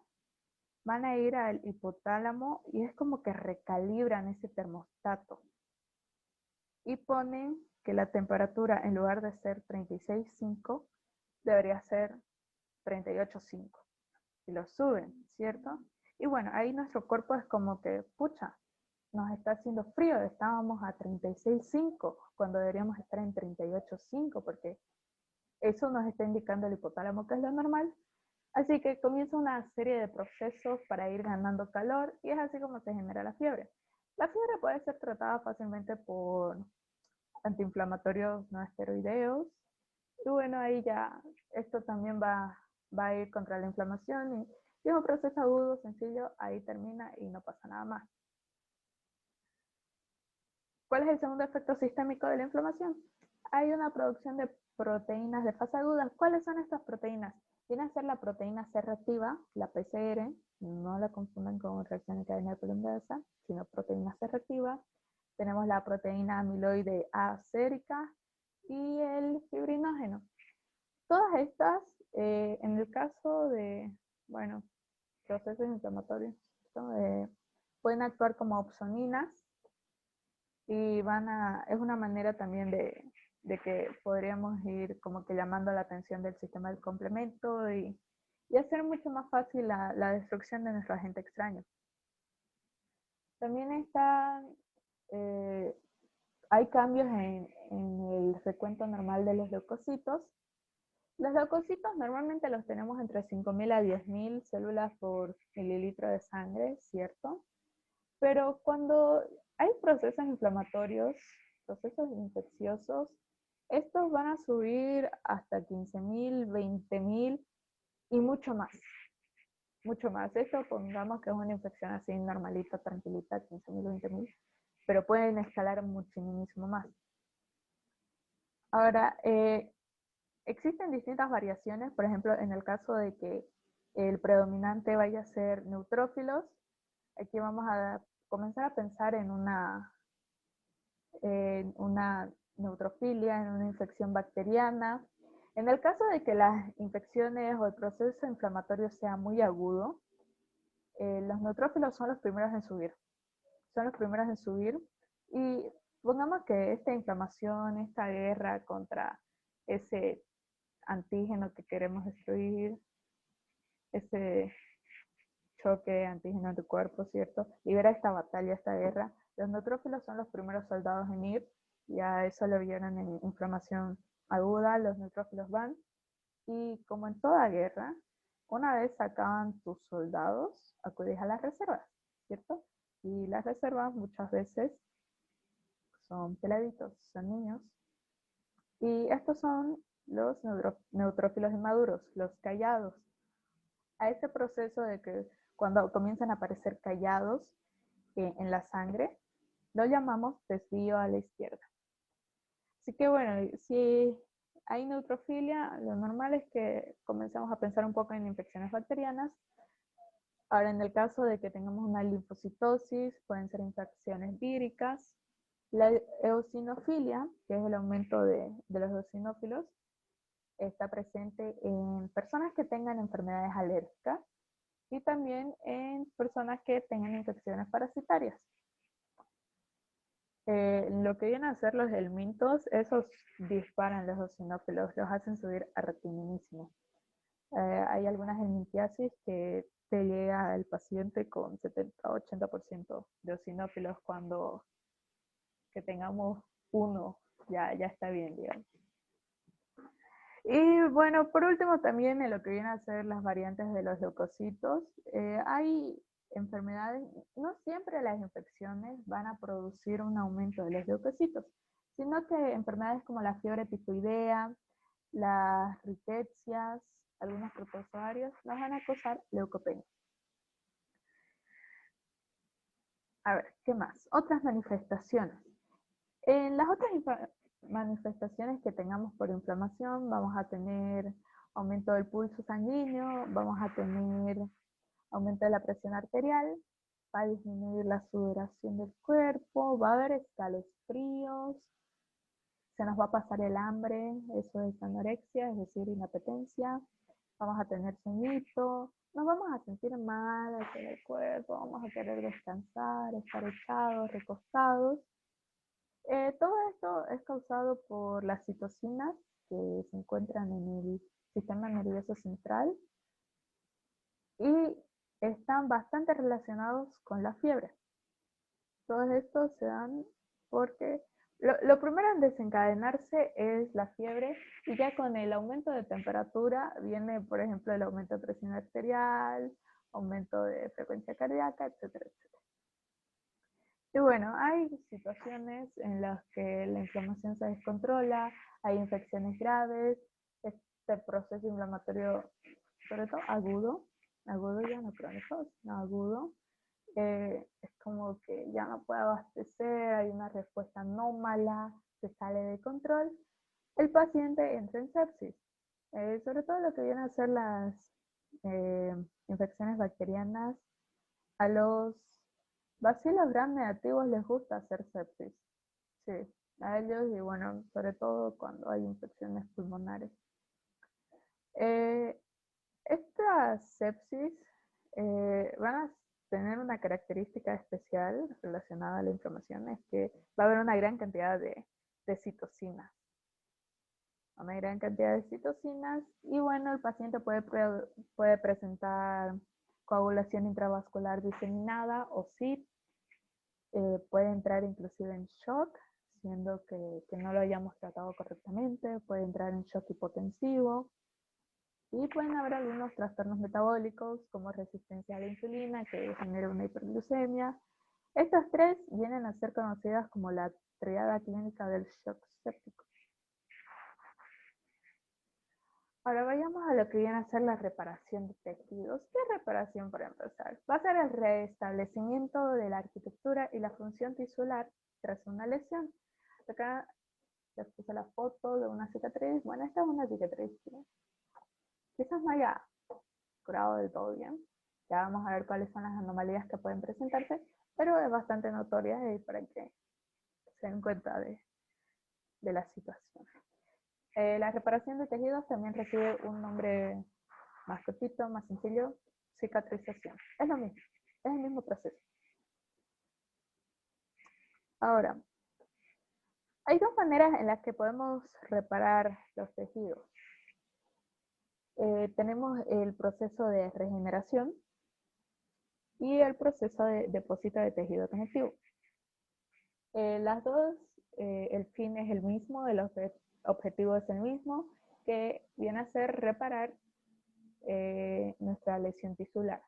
Speaker 1: van a ir al hipotálamo y es como que recalibran ese termostato y ponen que la temperatura, en lugar de ser 36.5, debería ser 38.5. Y lo suben, ¿cierto? Y bueno, ahí nuestro cuerpo es como que, pucha, nos está haciendo frío, estábamos a 36.5 cuando deberíamos estar en 38.5, porque eso nos está indicando el hipotálamo, que es lo normal. Así que comienza una serie de procesos para ir ganando calor, y es así como se genera la fiebre. La fiebre puede ser tratada fácilmente por antiinflamatorios no esteroideos. Y bueno, ahí ya esto también va a ir contra la inflamación y es un proceso agudo, sencillo, ahí termina y no pasa nada más. ¿Cuál es el segundo efecto sistémico de la inflamación? Hay una producción de proteínas de fase aguda. ¿Cuáles son estas proteínas? Viene a ser la proteína C reactiva, la PCR, no la confundan con reacción en cadena de polimerasa, sino proteína C reactiva. Tenemos la proteína amiloide A sérica y el fibrinógeno. Todas estas, en el caso de, bueno, procesos inflamatorios, pueden actuar como opsoninas y es una manera también de que podríamos ir como que llamando la atención del sistema del complemento y hacer mucho más fácil la destrucción de nuestro agente extraño. También hay cambios en el recuento normal de los leucocitos. Los leucocitos normalmente los tenemos entre 5.000 a 10.000 células por mililitro de sangre, ¿cierto? Pero cuando hay procesos inflamatorios, procesos infecciosos, estos van a subir hasta 15.000, 20.000 y mucho más. Mucho más. Esto pongamos que es una infección así normalita, tranquilita, 15.000, 20.000, pero pueden escalar muchísimo más. Ahora, existen distintas variaciones, por ejemplo, en el caso de que el predominante vaya a ser neutrófilos, aquí vamos a comenzar a pensar en una neutrofilia, en una infección bacteriana. En el caso de que las infecciones o el proceso inflamatorio sea muy agudo, los neutrófilos son los primeros en subir. Son los primeros en subir y pongamos que esta inflamación, esta guerra contra ese antígeno que queremos destruir, ese choque antígeno en tu cuerpo, ¿cierto? Libera esta batalla, esta guerra. Los neutrófilos son los primeros soldados en ir, ya eso lo vieron en inflamación aguda, los neutrófilos van, y como en toda guerra, una vez acaban tus soldados, acudís a las reservas, ¿cierto? Y las reservas muchas veces son peladitos, son niños, y estos son los neutrófilos inmaduros, los callados. A ese proceso de que cuando comienzan a aparecer callados en la sangre, lo llamamos desvío a la izquierda. Así que bueno, si hay neutrofilia, lo normal es que comencemos a pensar un poco en infecciones bacterianas. Ahora, en el caso de que tengamos una linfocitosis, pueden ser infecciones víricas. La eosinofilia, que es el aumento de los eosinófilos, está presente en personas que tengan enfermedades alérgicas y también en personas que tengan infecciones parasitarias. Lo que vienen a hacer los helmintos, esos disparan los eosinófilos, los hacen subir a rapidísimo. Hay algunas helmintiasis que te llega al paciente con 70-80% de eosinófilos cuando que tengamos uno, ya está bien, digamos. Y bueno, por último también en lo que vienen a ser las variantes de los leucocitos, hay enfermedades, no siempre las infecciones van a producir un aumento de los leucocitos, sino que enfermedades como la fiebre tifoidea, las riquecias, algunos protozoarios, nos van a causar leucopenia. A ver, ¿qué más? Otras manifestaciones. En las otras manifestaciones que tengamos por inflamación, vamos a tener aumento del pulso sanguíneo, vamos a tener aumento de la presión arterial, va a disminuir la sudoración del cuerpo, va a haber escalofríos, se nos va a pasar el hambre, eso es anorexia, es decir, inapetencia, vamos a tener sueñito, nos vamos a sentir mal en el cuerpo, vamos a querer descansar, estar echados, recostados. Todo esto es causado por las citocinas que se encuentran en el sistema nervioso central y están bastante relacionados con la fiebre. Todos estos se dan porque lo primero en desencadenarse es la fiebre y ya con el aumento de temperatura viene, por ejemplo, el aumento de presión arterial, aumento de frecuencia cardíaca, etcétera, etcétera. Y bueno, hay situaciones en las que la inflamación se descontrola, hay infecciones graves, este proceso inflamatorio, sobre todo agudo ya no crónico, sino agudo, es como que ya no puede abastecer, hay una respuesta anómala, se sale de control, el paciente entra en sepsis. Sobre todo lo que vienen a ser las eh, infecciones bacterianas, a los bacilos gram negativos les gusta hacer sepsis. Sí, a ellos y bueno, sobre todo cuando hay infecciones pulmonares. Eh, Estas sepsis van a tener una característica especial relacionada a la inflamación, es que va a haber una gran cantidad de citocinas. Una gran cantidad de citocinas y bueno, el paciente puede presentar coagulación intravascular diseminada o CID, puede entrar inclusive en shock, siendo que no lo hayamos tratado correctamente, puede entrar en shock hipotensivo y pueden haber algunos trastornos metabólicos como resistencia a la insulina que genera una hiperglucemia. Estas tres vienen a ser conocidas como la triada clínica del shock séptico. Ahora vayamos a lo que viene a ser la reparación de tejidos. ¿Qué reparación para empezar? Va a ser el restablecimiento de la arquitectura y la función tisular tras una lesión. Acá les puse la foto de una cicatriz. Bueno, esta es una cicatriz, ¿sí? Quizás no haya curado del todo bien. Ya vamos a ver cuáles son las anomalías que pueden presentarse, pero es bastante notoria y para que se den cuenta de la situación. La reparación de tejidos también recibe un nombre más cortito, más sencillo, cicatrización. Es lo mismo, es el mismo proceso. Ahora, hay dos maneras en las que podemos reparar los tejidos. Tenemos el proceso de regeneración y el proceso de depósito de tejido conectivo. Las dos, el fin es el mismo, el objetivo es el mismo, que viene a ser reparar nuestra lesión tisular.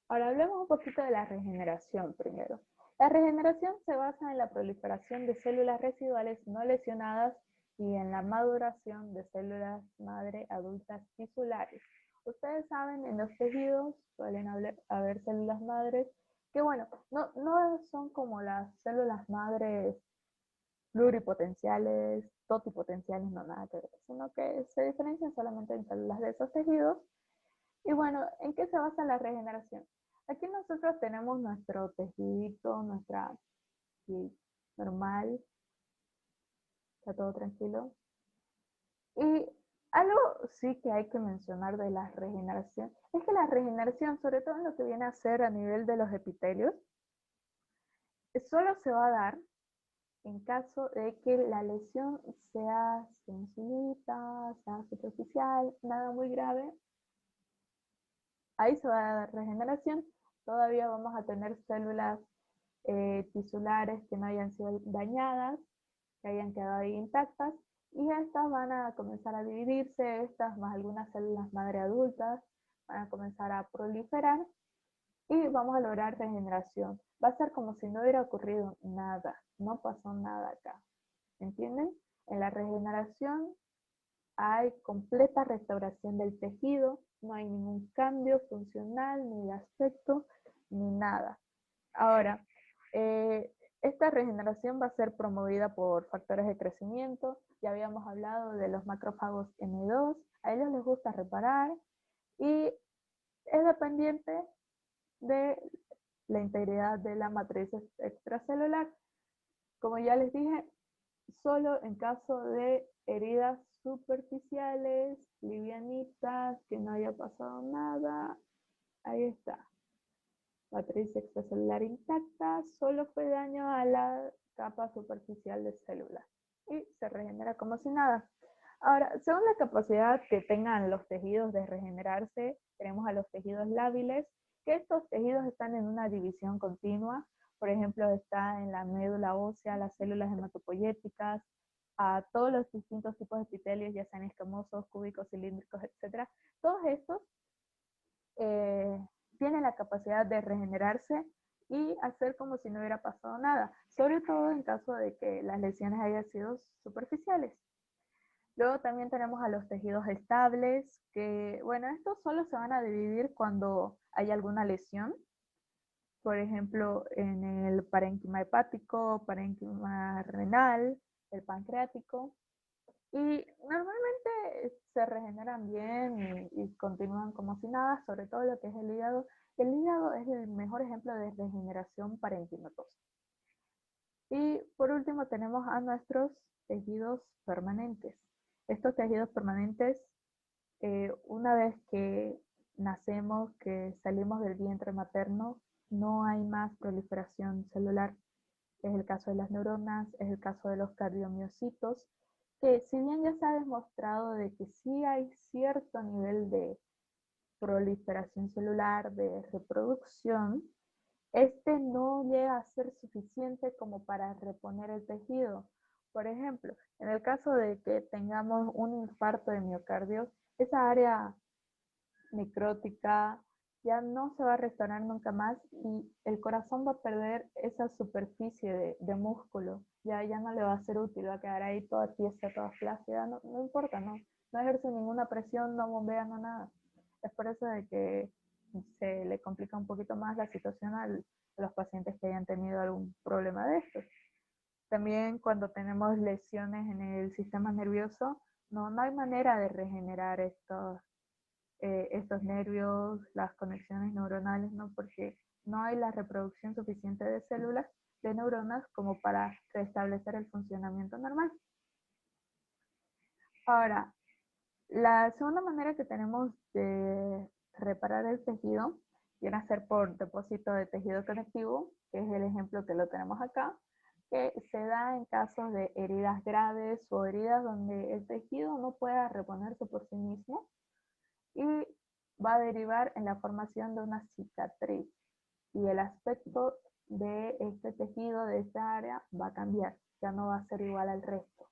Speaker 1: Ahora hablemos un poquito de la regeneración primero. La regeneración se basa en la proliferación de células residuales no lesionadas y en la maduración de células madre adultas tisulares. Ustedes saben, en los tejidos suelen haber células madres que, bueno, no son como las células madres pluripotenciales, totipotenciales, no nada que ver, sino que se diferencian solamente en células de esos tejidos. Y bueno, ¿en qué se basa la regeneración? Aquí nosotros tenemos nuestro tejidito, nuestra piel normal, está todo tranquilo. Y algo sí que hay que mencionar de la regeneración, es que la regeneración, sobre todo en lo que viene a ser a nivel de los epitelios, solo se va a dar en caso de que la lesión sea sencillita, sea superficial, nada muy grave. Ahí se va a dar regeneración. Todavía vamos a tener células tisulares que no hayan sido dañadas, que hayan quedado ahí intactas, y estas van a comenzar a dividirse, estas más algunas células madre adultas van a comenzar a proliferar y vamos a lograr regeneración. Va a ser como si no hubiera ocurrido nada, no pasó nada acá. ¿Entienden? En la regeneración hay completa restauración del tejido, no hay ningún cambio funcional, ni de aspecto, ni nada. Ahora, esta regeneración va a ser promovida por factores de crecimiento. Ya habíamos hablado de los macrófagos M2, a ellos les gusta reparar y es dependiente de la integridad de la matriz extracelular. Como ya les dije, solo en caso de heridas superficiales, livianitas, que no haya pasado nada, ahí está. Matriz extracelular intacta, solo fue daño a la capa superficial de células y se regenera como si nada. Ahora, según la capacidad que tengan los tejidos de regenerarse, tenemos a los tejidos lábiles, que estos tejidos están en una división continua. Por ejemplo, está en la médula ósea, las células hematopoyéticas, a todos los distintos tipos de epitelios, ya sean escamosos, cúbicos, cilíndricos, etc. Todos estos tienen la capacidad de regenerarse y hacer como si no hubiera pasado nada, sobre todo en caso de que las lesiones hayan sido superficiales. Luego también tenemos a los tejidos estables, que bueno, estos solo se van a dividir cuando hay alguna lesión, por ejemplo, en el parénquima hepático, parénquima renal, el pancreático, y normalmente se regeneran bien y continúan como si nada, sobre todo lo que es el hígado. El hígado es el mejor ejemplo de regeneración parenquimatosa. Y por último tenemos a nuestros tejidos permanentes. Estos tejidos permanentes, una vez que nacemos, que salimos del vientre materno, no hay más proliferación celular. Es el caso de las neuronas, es el caso de los cardiomiocitos, que si bien ya se ha demostrado de que sí hay cierto nivel de proliferación celular, de reproducción, este no llega a ser suficiente como para reponer el tejido. Por ejemplo, en el caso de que tengamos un infarto de miocardio, esa área necrótica ya no se va a restaurar nunca más y el corazón va a perder esa superficie de músculo. Ya no le va a ser útil, va a quedar ahí toda tiesa, toda flácida, no importa, no ejerce ninguna presión, no bombea, no nada. Es por eso de que se le complica un poquito más la situación a los pacientes que hayan tenido algún problema de estos. También cuando tenemos lesiones en el sistema nervioso, no hay manera de regenerar estos nervios, las conexiones neuronales, ¿no? Porque no hay la reproducción suficiente de células, de neuronas, como para restablecer el funcionamiento normal. Ahora, la segunda manera que tenemos de reparar el tejido viene a ser por depósito de tejido conectivo, que es el ejemplo que lo tenemos acá, que se da en casos de heridas graves o heridas donde el tejido no pueda reponerse por sí mismo y va a derivar en la formación de una cicatriz y el aspecto de este tejido, de esta área, va a cambiar, ya no va a ser igual al resto.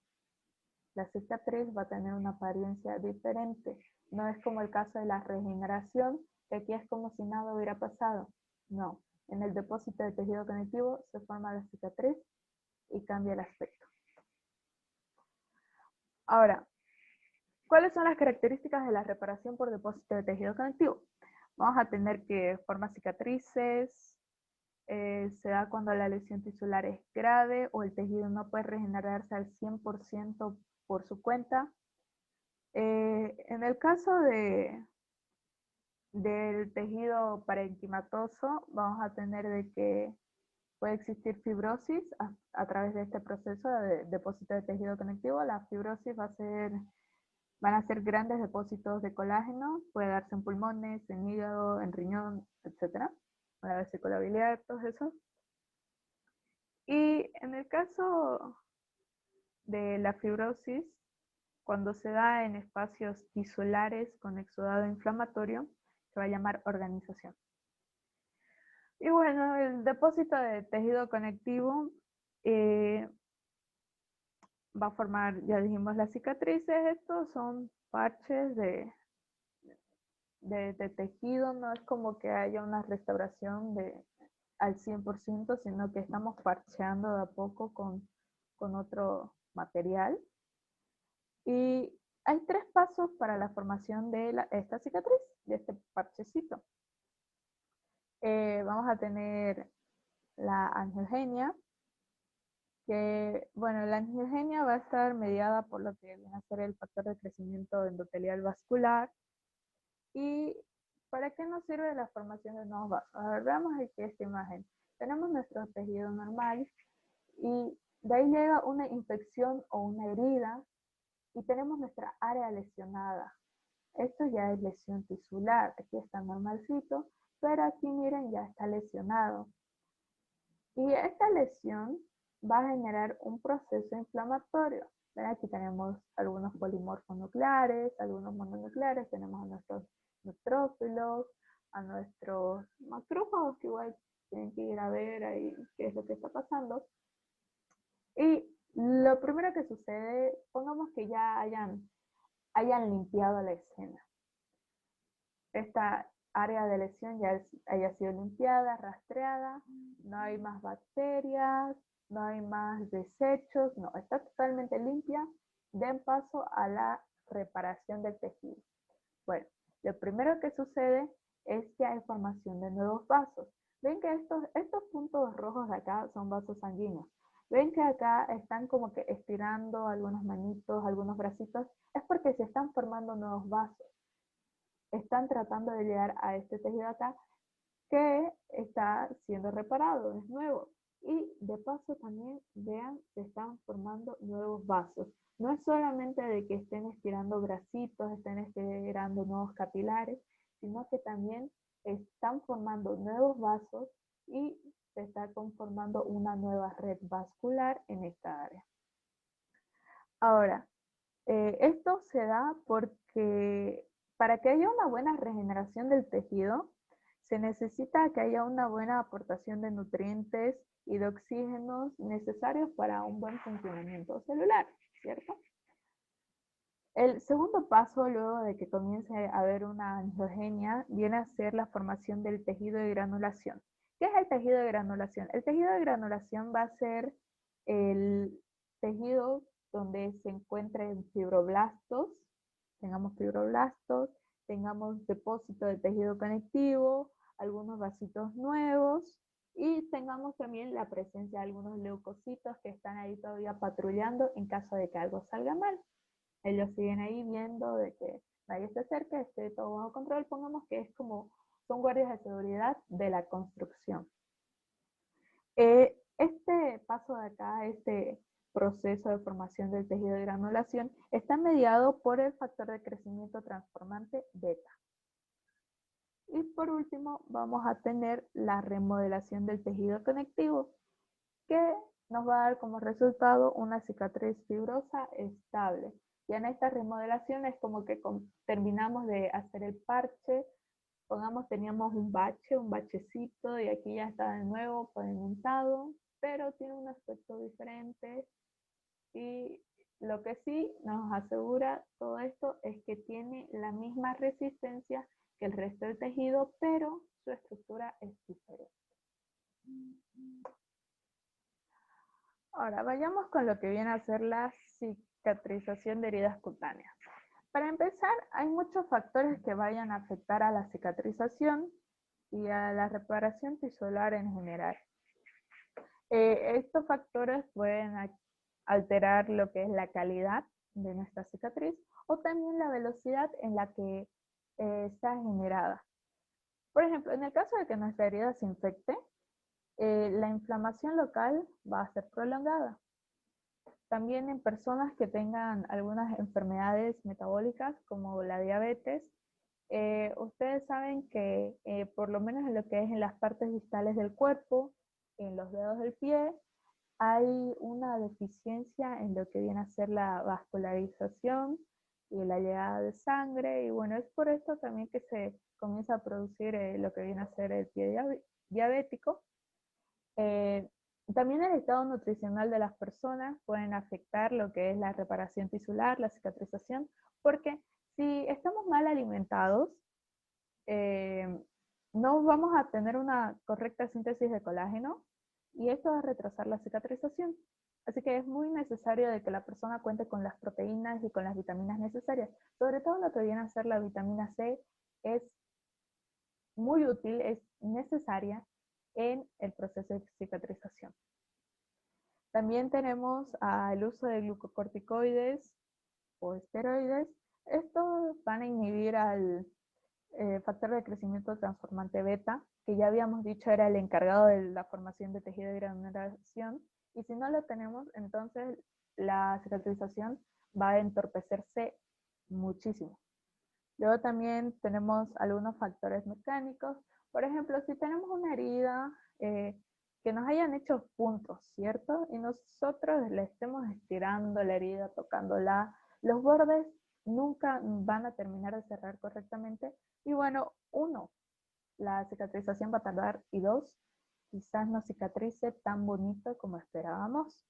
Speaker 1: La cicatriz va a tener una apariencia diferente. No es como el caso de la regeneración, que aquí es como si nada hubiera pasado. No, en el depósito de tejido conectivo se forma la cicatriz y cambia el aspecto. Ahora, ¿cuáles son las características de la reparación por depósito de tejido conectivo? Vamos a tener que formar cicatrices, se da cuando la lesión tisular es grave o el tejido no puede regenerarse al 100% por su cuenta. En el caso del tejido parenquimatoso, vamos a tener de que puede existir fibrosis a través de este proceso de depósito de tejido conectivo. La fibrosis van a ser grandes depósitos de colágeno, puede darse en pulmones, en hígado, en riñón, etc. La vesícula biliar, todo eso. Y en el caso de la fibrosis, cuando se da en espacios tisulares con exudado inflamatorio, se va a llamar organización. Y bueno, el depósito de tejido conectivo va a formar, ya dijimos, las cicatrices. Estos son parches de tejido, no es como que haya una restauración al 100%, sino que estamos parcheando de a poco con otro material. Y hay 3 pasos para la formación de esta cicatriz, de este parchecito. Vamos a tener la angiogenia, que, bueno, la angiogenia va a estar mediada por lo que viene a ser el factor de crecimiento endotelial vascular. ¿Y para qué nos sirve la formación de nuevos vasos? A ver, veamos aquí esta imagen. Tenemos nuestro tejido normal y de ahí llega una infección o una herida y tenemos nuestra área lesionada. Esto ya es lesión tisular, aquí está normalcito, pero aquí miren ya está lesionado. Y esta lesión va a generar un proceso inflamatorio. ¿Ven? Aquí tenemos algunos polimorfos nucleares, algunos mononucleares, tenemos a nuestros neutrófilos, a nuestros macrófagos que igual tienen que ir a ver ahí qué es lo que está pasando. Y lo primero que sucede, pongamos que ya hayan limpiado la escena. área de lesión ya haya sido limpiada, rastreada, no hay más bacterias, no hay más desechos, no, está totalmente limpia, den paso a la reparación del tejido. Bueno, lo primero que sucede es que hay formación de nuevos vasos. Ven que estos puntos rojos de acá son vasos sanguíneos. Ven que acá están como que estirando algunas manitos, algunos bracitos, es porque se están formando nuevos vasos. Están tratando de llegar a este tejido acá que está siendo reparado, es nuevo. Y de paso también vean que están formando nuevos vasos. No es solamente de que estén estirando bracitos, estén estirando nuevos capilares, sino que también están formando nuevos vasos y se está conformando una nueva red vascular en esta área. Ahora, esto se da porque para que haya una buena regeneración del tejido, se necesita que haya una buena aportación de nutrientes y de oxígenos necesarios para un buen funcionamiento celular, ¿cierto? El segundo paso, luego de que comience a haber una angiogenia, viene a ser la formación del tejido de granulación. ¿Qué es el tejido de granulación? El tejido de granulación va a ser el tejido donde se encuentren fibroblastos, tengamos depósito de tejido conectivo, algunos vasitos nuevos y tengamos también la presencia de algunos leucocitos que están ahí todavía patrullando en caso de que algo salga mal. Ellos siguen ahí viendo de que nadie se acerque, esté todo bajo control. Pongamos que es como, son guardias de seguridad de la construcción. Este paso de acá, este proceso de formación del tejido de granulación, está mediado por el factor de crecimiento transformante beta. Y por último, vamos a tener la remodelación del tejido conectivo, que nos va a dar como resultado una cicatriz fibrosa estable. Ya en esta remodelación es como que terminamos de hacer el parche, pongamos teníamos un bachecito y aquí ya está de nuevo pavimentado, pero tiene un aspecto diferente y lo que sí nos asegura todo esto es que tiene la misma resistencia que el resto del tejido, pero su estructura es diferente. Ahora, vayamos con lo que viene a ser la cicatrización de heridas cutáneas. Para empezar, hay muchos factores que vayan a afectar a la cicatrización y a la reparación tisular en general. Estos factores pueden alterar lo que es la calidad de nuestra cicatriz o también la velocidad en la que está generada. Por ejemplo, en el caso de que nuestra herida se infecte, la inflamación local va a ser prolongada. También en personas que tengan algunas enfermedades metabólicas como la diabetes, ustedes saben que por lo menos en lo que es en las partes distales del cuerpo, en los dedos del pie, hay una deficiencia en lo que viene a ser la vascularización y la llegada de sangre, y bueno, es por esto también que se comienza a producir lo que viene a ser el pie diabético. También el estado nutricional de las personas pueden afectar lo que es la reparación tisular, la cicatrización, porque si estamos mal alimentados, no vamos a tener una correcta síntesis de colágeno y esto va a retrasar la cicatrización. Así que es muy necesario de que la persona cuente con las proteínas y con las vitaminas necesarias. Sobre todo lo que viene a ser la vitamina C es muy útil, es necesaria en el proceso de cicatrización. También tenemos el uso de glucocorticoides o esteroides. Estos van a inhibir al factor de crecimiento transformante beta, que ya habíamos dicho era el encargado de la formación de tejido de granulación, y si no lo tenemos, entonces la cicatrización va a entorpecerse muchísimo. Luego también tenemos algunos factores mecánicos. Por ejemplo, si tenemos una herida que nos hayan hecho puntos, ¿cierto? Y nosotros le estemos estirando la herida, tocándola, los bordes nunca van a terminar de cerrar correctamente. Y bueno, uno, la cicatrización va a tardar, y dos, quizás no cicatrice tan bonito como esperábamos.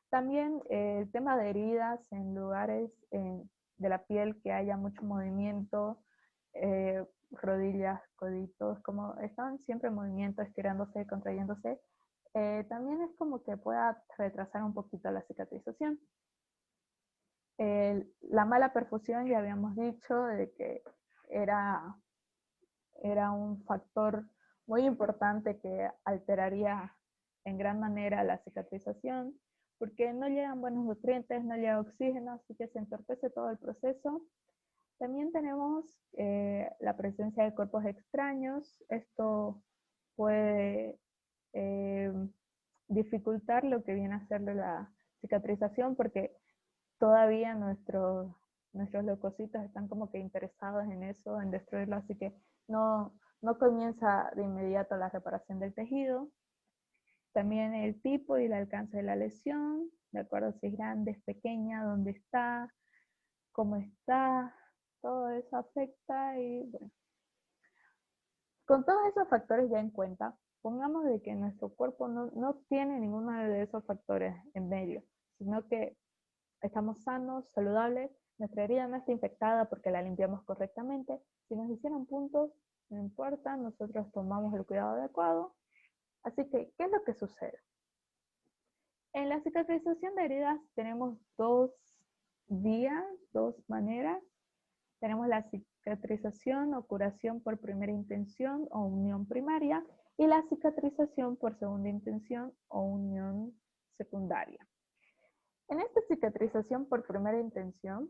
Speaker 1: También el tema de heridas en lugares de la piel que haya mucho movimiento, rodillas, coditos, como están siempre en movimiento, estirándose, contrayéndose, también es como que pueda retrasar un poquito la cicatrización. La mala perfusión, ya habíamos dicho, de que era un factor muy importante que alteraría en gran manera la cicatrización, porque no llegan buenos nutrientes, no llega oxígeno, así que se entorpece todo el proceso. También tenemos la presencia de cuerpos extraños. Esto puede dificultar lo que viene a ser la cicatrización, porque todavía nuestros leucocitos están como que interesados en eso, en destruirlo, así que no comienza de inmediato la reparación del tejido. También el tipo y el alcance de la lesión, de acuerdo si es grande, es pequeña, dónde está, cómo está, todo eso afecta. Y bueno, con todos esos factores ya en cuenta, pongamos de que nuestro cuerpo no tiene ninguno de esos factores en medio, sino que estamos sanos, saludables, nuestra herida no está infectada porque la limpiamos correctamente. Si nos hicieron puntos, no importa, nosotros tomamos el cuidado adecuado. Así que, ¿qué es lo que sucede? En la cicatrización de heridas tenemos dos vías, dos maneras. Tenemos la cicatrización o curación por primera intención o unión primaria y la cicatrización por segunda intención o unión secundaria. En esta cicatrización por primera intención,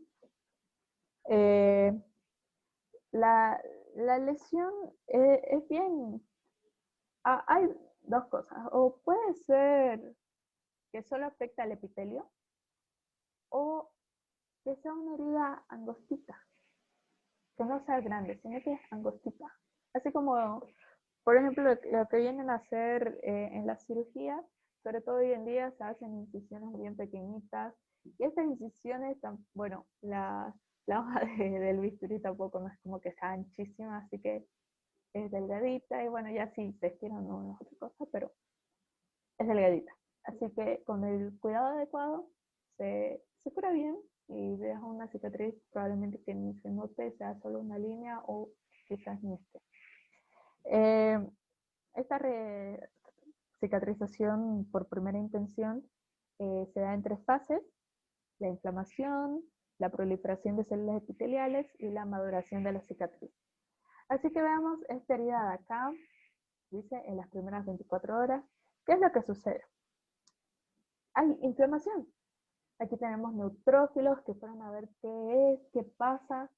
Speaker 1: la lesión es bien... hay dos cosas. O puede ser que solo afecta al epitelio o que sea una herida angostita, que no sea grande, sino que es angostita. Así como, por ejemplo, lo que vienen a hacer en las cirugías, sobre todo hoy en día se hacen incisiones bien pequeñitas, y estas incisiones, bueno, la hoja del bisturí tampoco no es como que sea anchísima, así que es delgadita, y bueno, ya si se estira no es otra cosa, pero es delgadita. Así que con el cuidado adecuado se cura bien y deja una cicatriz probablemente que ni se note, sea solo una línea o quizás ni esté. Esta cicatrización por primera intención se da en tres fases: la inflamación, la proliferación de células epiteliales y la maduración de la cicatriz. Así que veamos esta herida de acá, dice en las primeras 24 horas, ¿qué es lo que sucede? Hay inflamación. Aquí tenemos neutrófilos que fueron a ver qué es, qué pasa.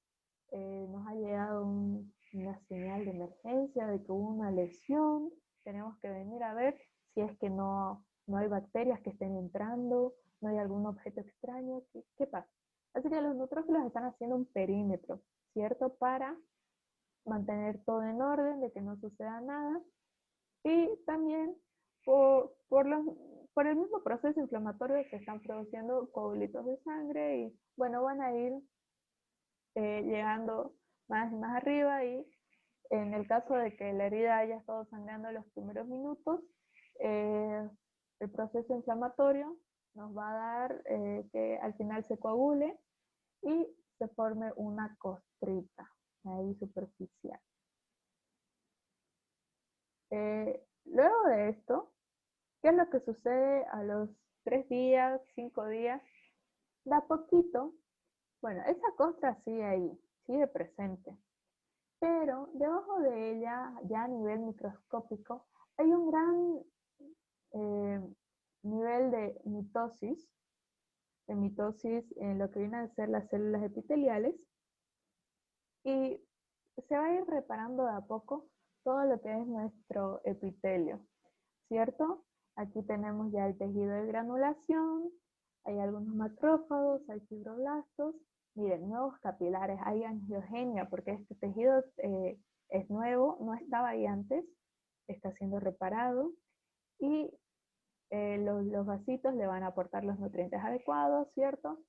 Speaker 1: Nos ha llegado una señal de emergencia de que hubo una lesión. Tenemos que venir a ver si es que no hay bacterias que estén entrando, no hay algún objeto extraño. ¿Qué pasa? Así que los neutrófilos están haciendo un perímetro, ¿cierto? Para mantener todo en orden, de que no suceda nada. Y también por el mismo proceso inflamatorio se están produciendo coágulos de sangre y bueno, van a ir llegando más y más arriba, y en el caso de que la herida haya estado sangrando en los primeros minutos, el proceso inflamatorio nos va a dar que al final se coagule y se forme una costrita ahí superficial. Luego de esto, ¿qué es lo que sucede a los 3 días, 5 días? Da poquito. Bueno, esa costra sigue ahí, sigue presente, pero debajo de ella, ya a nivel microscópico, hay un gran nivel de mitosis en lo que vienen a ser las células epiteliales, y se va a ir reparando de a poco todo lo que es nuestro epitelio, ¿cierto? Aquí tenemos ya el tejido de granulación, hay algunos macrófagos, hay fibroblastos, miren, nuevos capilares, hay angiogenia, porque este tejido es nuevo, no estaba ahí antes, está siendo reparado, y los vasitos le van a aportar los nutrientes adecuados, ¿cierto?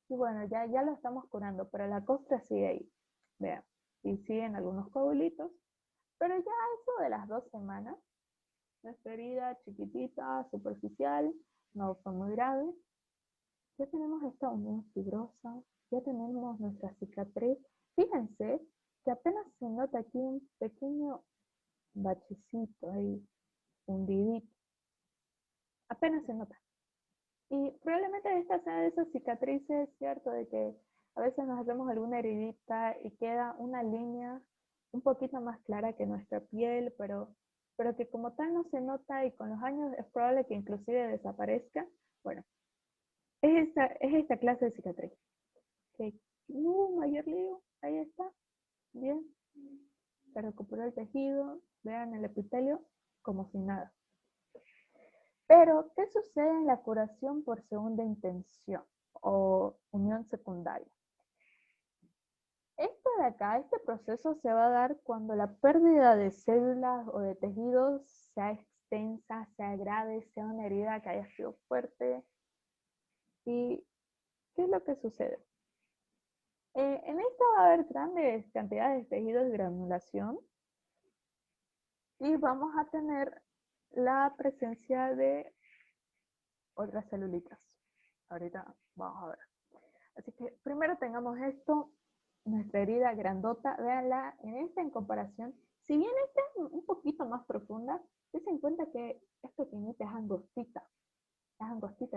Speaker 1: Y bueno, ya lo estamos curando, pero la costra sigue ahí, vean, y siguen algunos coagulitos, pero ya eso de las 2 semanas, nuestra herida chiquitita, superficial, no fue muy grave. Ya tenemos esta unión fibrosa, ya tenemos nuestra cicatriz. Fíjense que apenas se nota aquí un pequeño bachecito ahí, hundidito, apenas se nota. Y probablemente esta sea de esas cicatrices, ¿cierto? De que a veces nos hacemos alguna heridita y queda una línea un poquito más clara que nuestra piel, pero que como tal no se nota y con los años es probable que inclusive desaparezca. Bueno, es esta clase de cicatriz. Que, mayor lío, ahí está, bien. Se recuperó el tejido, vean el epitelio como si nada. Pero, ¿qué sucede en la curación por segunda intención o unión secundaria? Esto de acá, este proceso se va a dar cuando la pérdida de células o de tejidos sea extensa, sea grave, sea una herida que haya sido fuerte. ¿Y qué es lo que sucede? En esta va a haber grandes cantidades de tejidos de granulación y vamos a tener la presencia de otras celulitas. Ahorita vamos a ver. Así que primero tengamos esto, nuestra herida grandota, véanla en esta en comparación. Si bien esta es un poquito más profunda, dense en cuenta que es pequeñita, es angostita,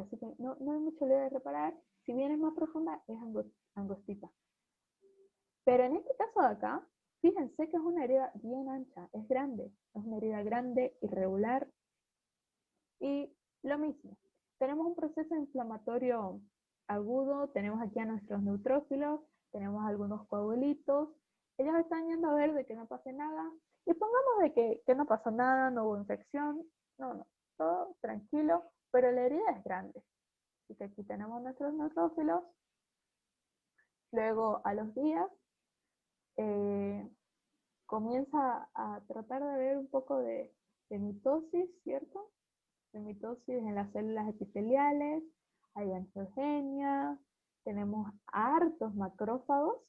Speaker 1: así que no hay mucho lío de reparar. Si bien es más profunda, es angostita. Pero en este caso de acá, fíjense que es una herida bien ancha, es grande, es una herida grande, irregular. Y lo mismo, tenemos un proceso inflamatorio agudo, tenemos aquí a nuestros neutrófilos, tenemos algunos coagulitos, ellos están yendo a ver de que no pase nada, y pongamos de que no pasó nada, no hubo infección, no, todo tranquilo, pero la herida es grande. Así que aquí tenemos nuestros neutrófilos, luego a los días comienza a tratar de ver un poco de mitosis, ¿cierto? De mitosis en las células epiteliales, hay angiogenia, tenemos hartos macrófagos,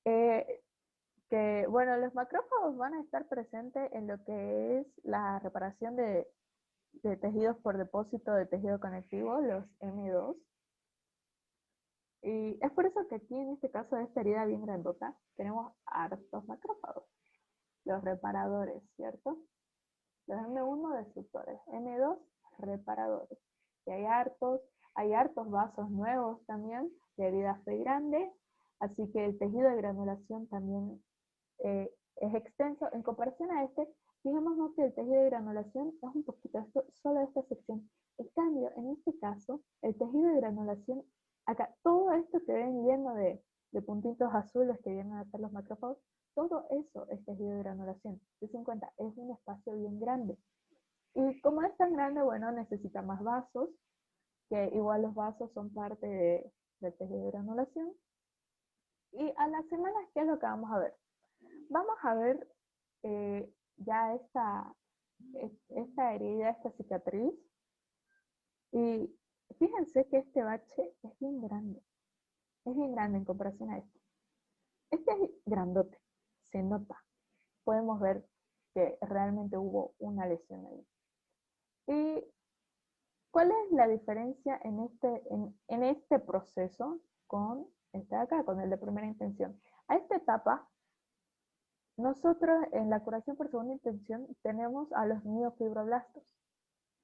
Speaker 1: que, bueno, los macrófagos van a estar presentes en lo que es la reparación de tejidos por depósito de tejido conectivo, los M2. Y es por eso que aquí, en este caso de esta herida bien grandota, tenemos hartos macrófagos, los reparadores, ¿cierto? Los M1 destructores, M2 reparadores. Y hay hartos vasos nuevos también, de herida fe grande, así que el tejido de granulación también es extenso. En comparación a este, fijémonos que el tejido de granulación es un poquito, solo esta sección. En cambio, en este caso, el tejido de granulación, acá, todo esto que ven lleno de puntitos azules que vienen a ser los macrófagos, todo eso es tejido de granulación. Ten en cuenta, es un espacio bien grande. Y como es tan grande, bueno, necesita más vasos, que igual los vasos son parte del tejido de granulación. Y a las semanas, ¿qué es lo que vamos a ver? Vamos a ver ya esta herida, esta cicatriz. Y fíjense que este bache es bien grande. Es bien grande en comparación a este. Este es grandote, se nota. Podemos ver que realmente hubo una lesión ahí. ¿Y cuál es la diferencia en este proceso con este de acá, con el de primera intención? A esta etapa, nosotros en la curación por segunda intención tenemos a los miofibroblastos.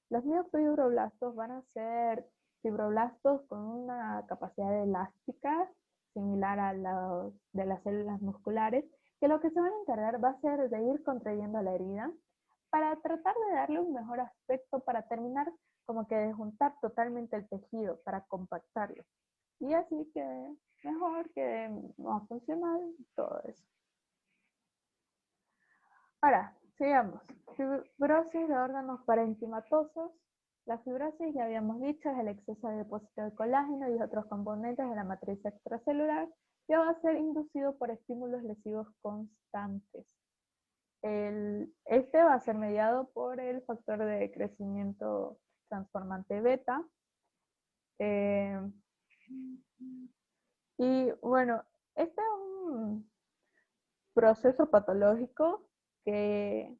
Speaker 1: Los miofibroblastos van a ser fibroblastos con una capacidad elástica similar a los de las células musculares, que lo que se van a encargar va a ser de ir contrayendo la herida para tratar de darle un mejor aspecto, para terminar como que de juntar totalmente el tejido, para compactarlo. Y así que mejor, que más funcional, todo eso. Ahora, sigamos. Fibrosis de órganos parenquimatosos. La fibrosis, ya habíamos dicho, es el exceso de depósito de colágeno y otros componentes de la matriz extracelular que va a ser inducido por estímulos lesivos constantes. Este va a ser mediado por el factor de crecimiento transformante beta. Y bueno, este es un proceso patológico que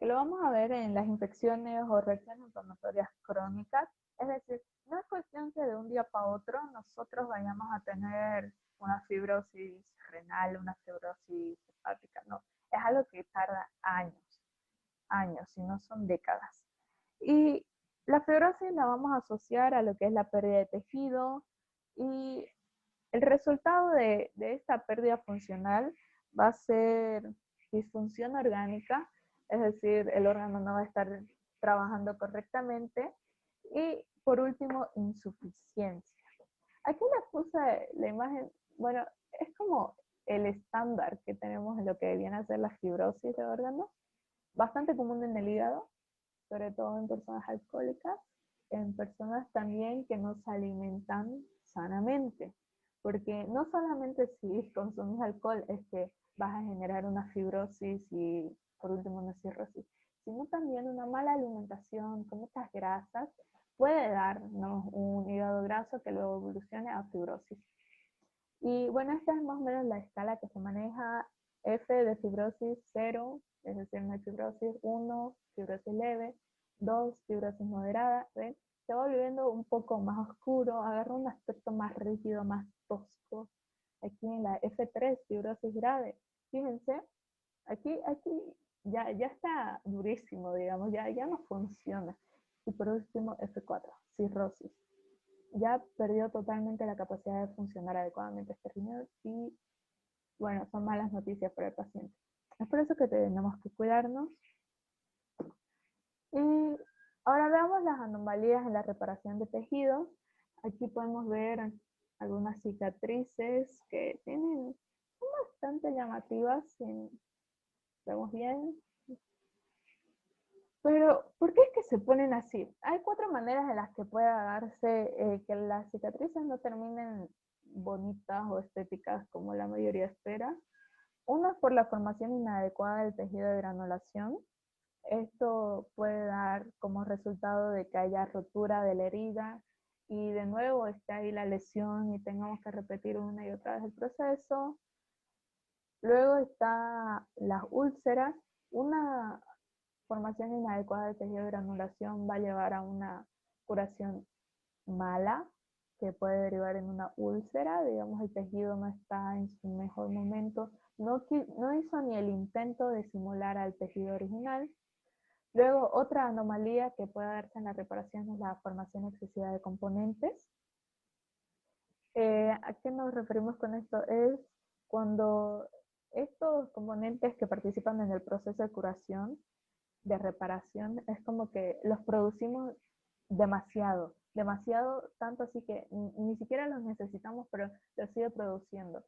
Speaker 1: lo vamos a ver en las infecciones o reacciones inflamatorias crónicas. Es decir, no es cuestión que de un día para otro otro nosotros vayamos a tener una fibrosis renal, una fibrosis hepática, no. Es algo que tarda años, si no son décadas. Y la fibrosis la vamos a asociar a lo que es la pérdida de tejido y el resultado de esta pérdida funcional va a ser disfunción orgánica, es decir, el órgano no va a estar trabajando correctamente. Y por último, insuficiencia. Aquí les puse la imagen, bueno, es como el estándar que tenemos en lo que viene a ser la fibrosis de órganos, bastante común en el hígado, sobre todo en personas alcohólicas, en personas también que no se alimentan sanamente, porque no solamente si consumes alcohol es que vas a generar una fibrosis y por último una cirrosis, sino también una mala alimentación con muchas grasas puede darnos un hígado graso que luego evolucione a fibrosis. Y bueno, esta es más o menos la escala que se maneja. F de fibrosis 0, es decir, no hay fibrosis. 1, fibrosis leve. 2, fibrosis moderada. ¿Ven? Se va volviendo un poco más oscuro, agarra un aspecto más rígido, más tosco. Aquí en la F3, fibrosis grave. Fíjense, aquí ya está durísimo, digamos, ya no funciona. Y por último, F4, cirrosis. Ya perdió totalmente la capacidad de funcionar adecuadamente este riñón y, bueno, son malas noticias para el paciente. Es por eso que tenemos que cuidarnos. Y ahora veamos las anomalías en la reparación de tejidos. Aquí podemos ver algunas cicatrices que son bastante llamativas, si vemos bien. Pero, ¿por qué es que se ponen así? Hay 4 maneras en las que puede darse que las cicatrices no terminen bonitas o estéticas como la mayoría espera. Una es por la formación inadecuada del tejido de granulación. Esto puede dar como resultado de que haya rotura de la herida y de nuevo esté ahí la lesión y tengamos que repetir una y otra vez el proceso. Luego está las úlceras. Una formación inadecuada del tejido de granulación va a llevar a una curación mala, que puede derivar en una úlcera, digamos el tejido no está en su mejor momento, no hizo ni el intento de simular al tejido original. Luego, otra anomalía que puede darse en la reparación es la formación excesiva de componentes. ¿A qué nos referimos con esto? Es cuando estos componentes que participan en el proceso de curación, de reparación, es como que los producimos demasiado, tanto así que ni siquiera los necesitamos, pero los sigue produciendo.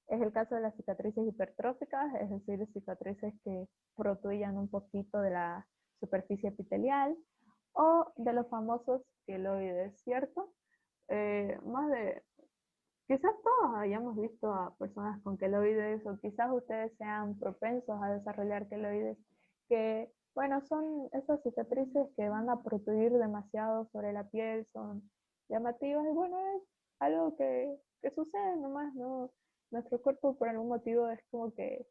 Speaker 1: Es el caso de las cicatrices hipertróficas, es decir, cicatrices que protuyan un poquito de la superficie epitelial, o de los famosos queloides, ¿cierto? Más de, quizás todos hayamos visto a personas con queloides, o quizás ustedes sean propensos a desarrollar queloides, que, bueno, son esas cicatrices que van a protruir demasiado sobre la piel, son llamativas, y bueno, es algo que sucede nomás, ¿no? Nuestro cuerpo por algún motivo es como que,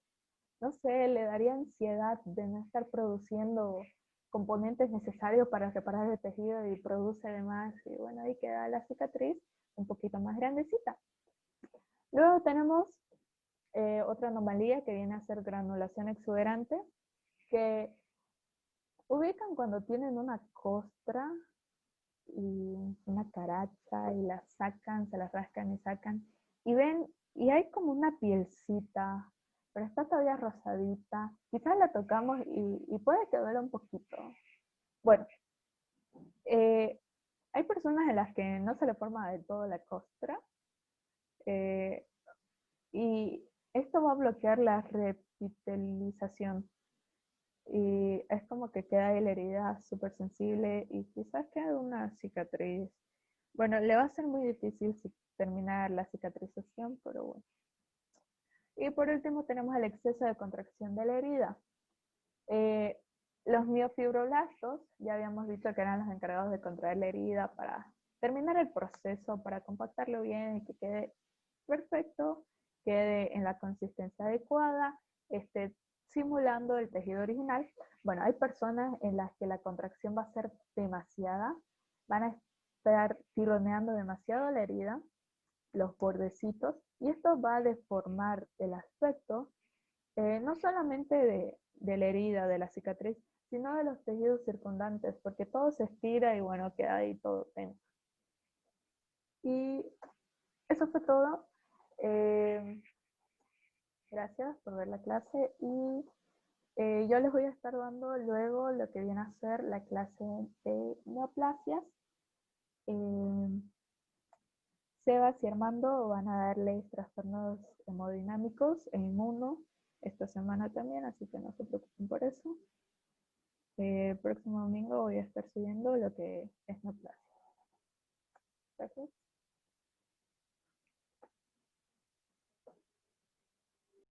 Speaker 1: no sé, le daría ansiedad de no estar produciendo componentes necesarios para reparar el tejido y produce además, y bueno, ahí queda la cicatriz un poquito más grandecita. Luego tenemos otra anomalía que viene a ser granulación exuberante, que ubican cuando tienen una costra y una caracha y la sacan, se la rascan y sacan, y ven, y hay como una pielcita, pero está todavía rosadita, quizás la tocamos y puede que duela un poquito. Bueno, hay personas en las que no se le forma de todo la costra, eh, y esto va a bloquear la repitelización. Y es como que queda ahí la herida súper sensible y quizás queda una cicatriz. Bueno, le va a ser muy difícil terminar la cicatrización, pero bueno. Y por último tenemos el exceso de contracción de la herida. Los miofibroblastos, ya habíamos dicho que eran los encargados de contraer la herida para terminar el proceso, para compactarlo bien y que quede perfecto, quede en la consistencia adecuada, esté simulando el tejido original. Bueno, hay personas en las que la contracción va a ser demasiada, van a estar tironeando demasiado la herida, los bordecitos, y esto va a deformar el aspecto, no solamente de la herida, de la cicatriz, sino de los tejidos circundantes, porque todo se estira y bueno, queda ahí todo tenso. Y eso fue todo. Gracias por ver la clase y yo les voy a estar dando luego lo que viene a ser la clase de neoplasias. Sebas y Armando van a darles trastornos hemodinámicos e inmuno esta semana también, así que no se preocupen por eso. El próximo domingo voy a estar subiendo lo que es neoplasia. Gracias.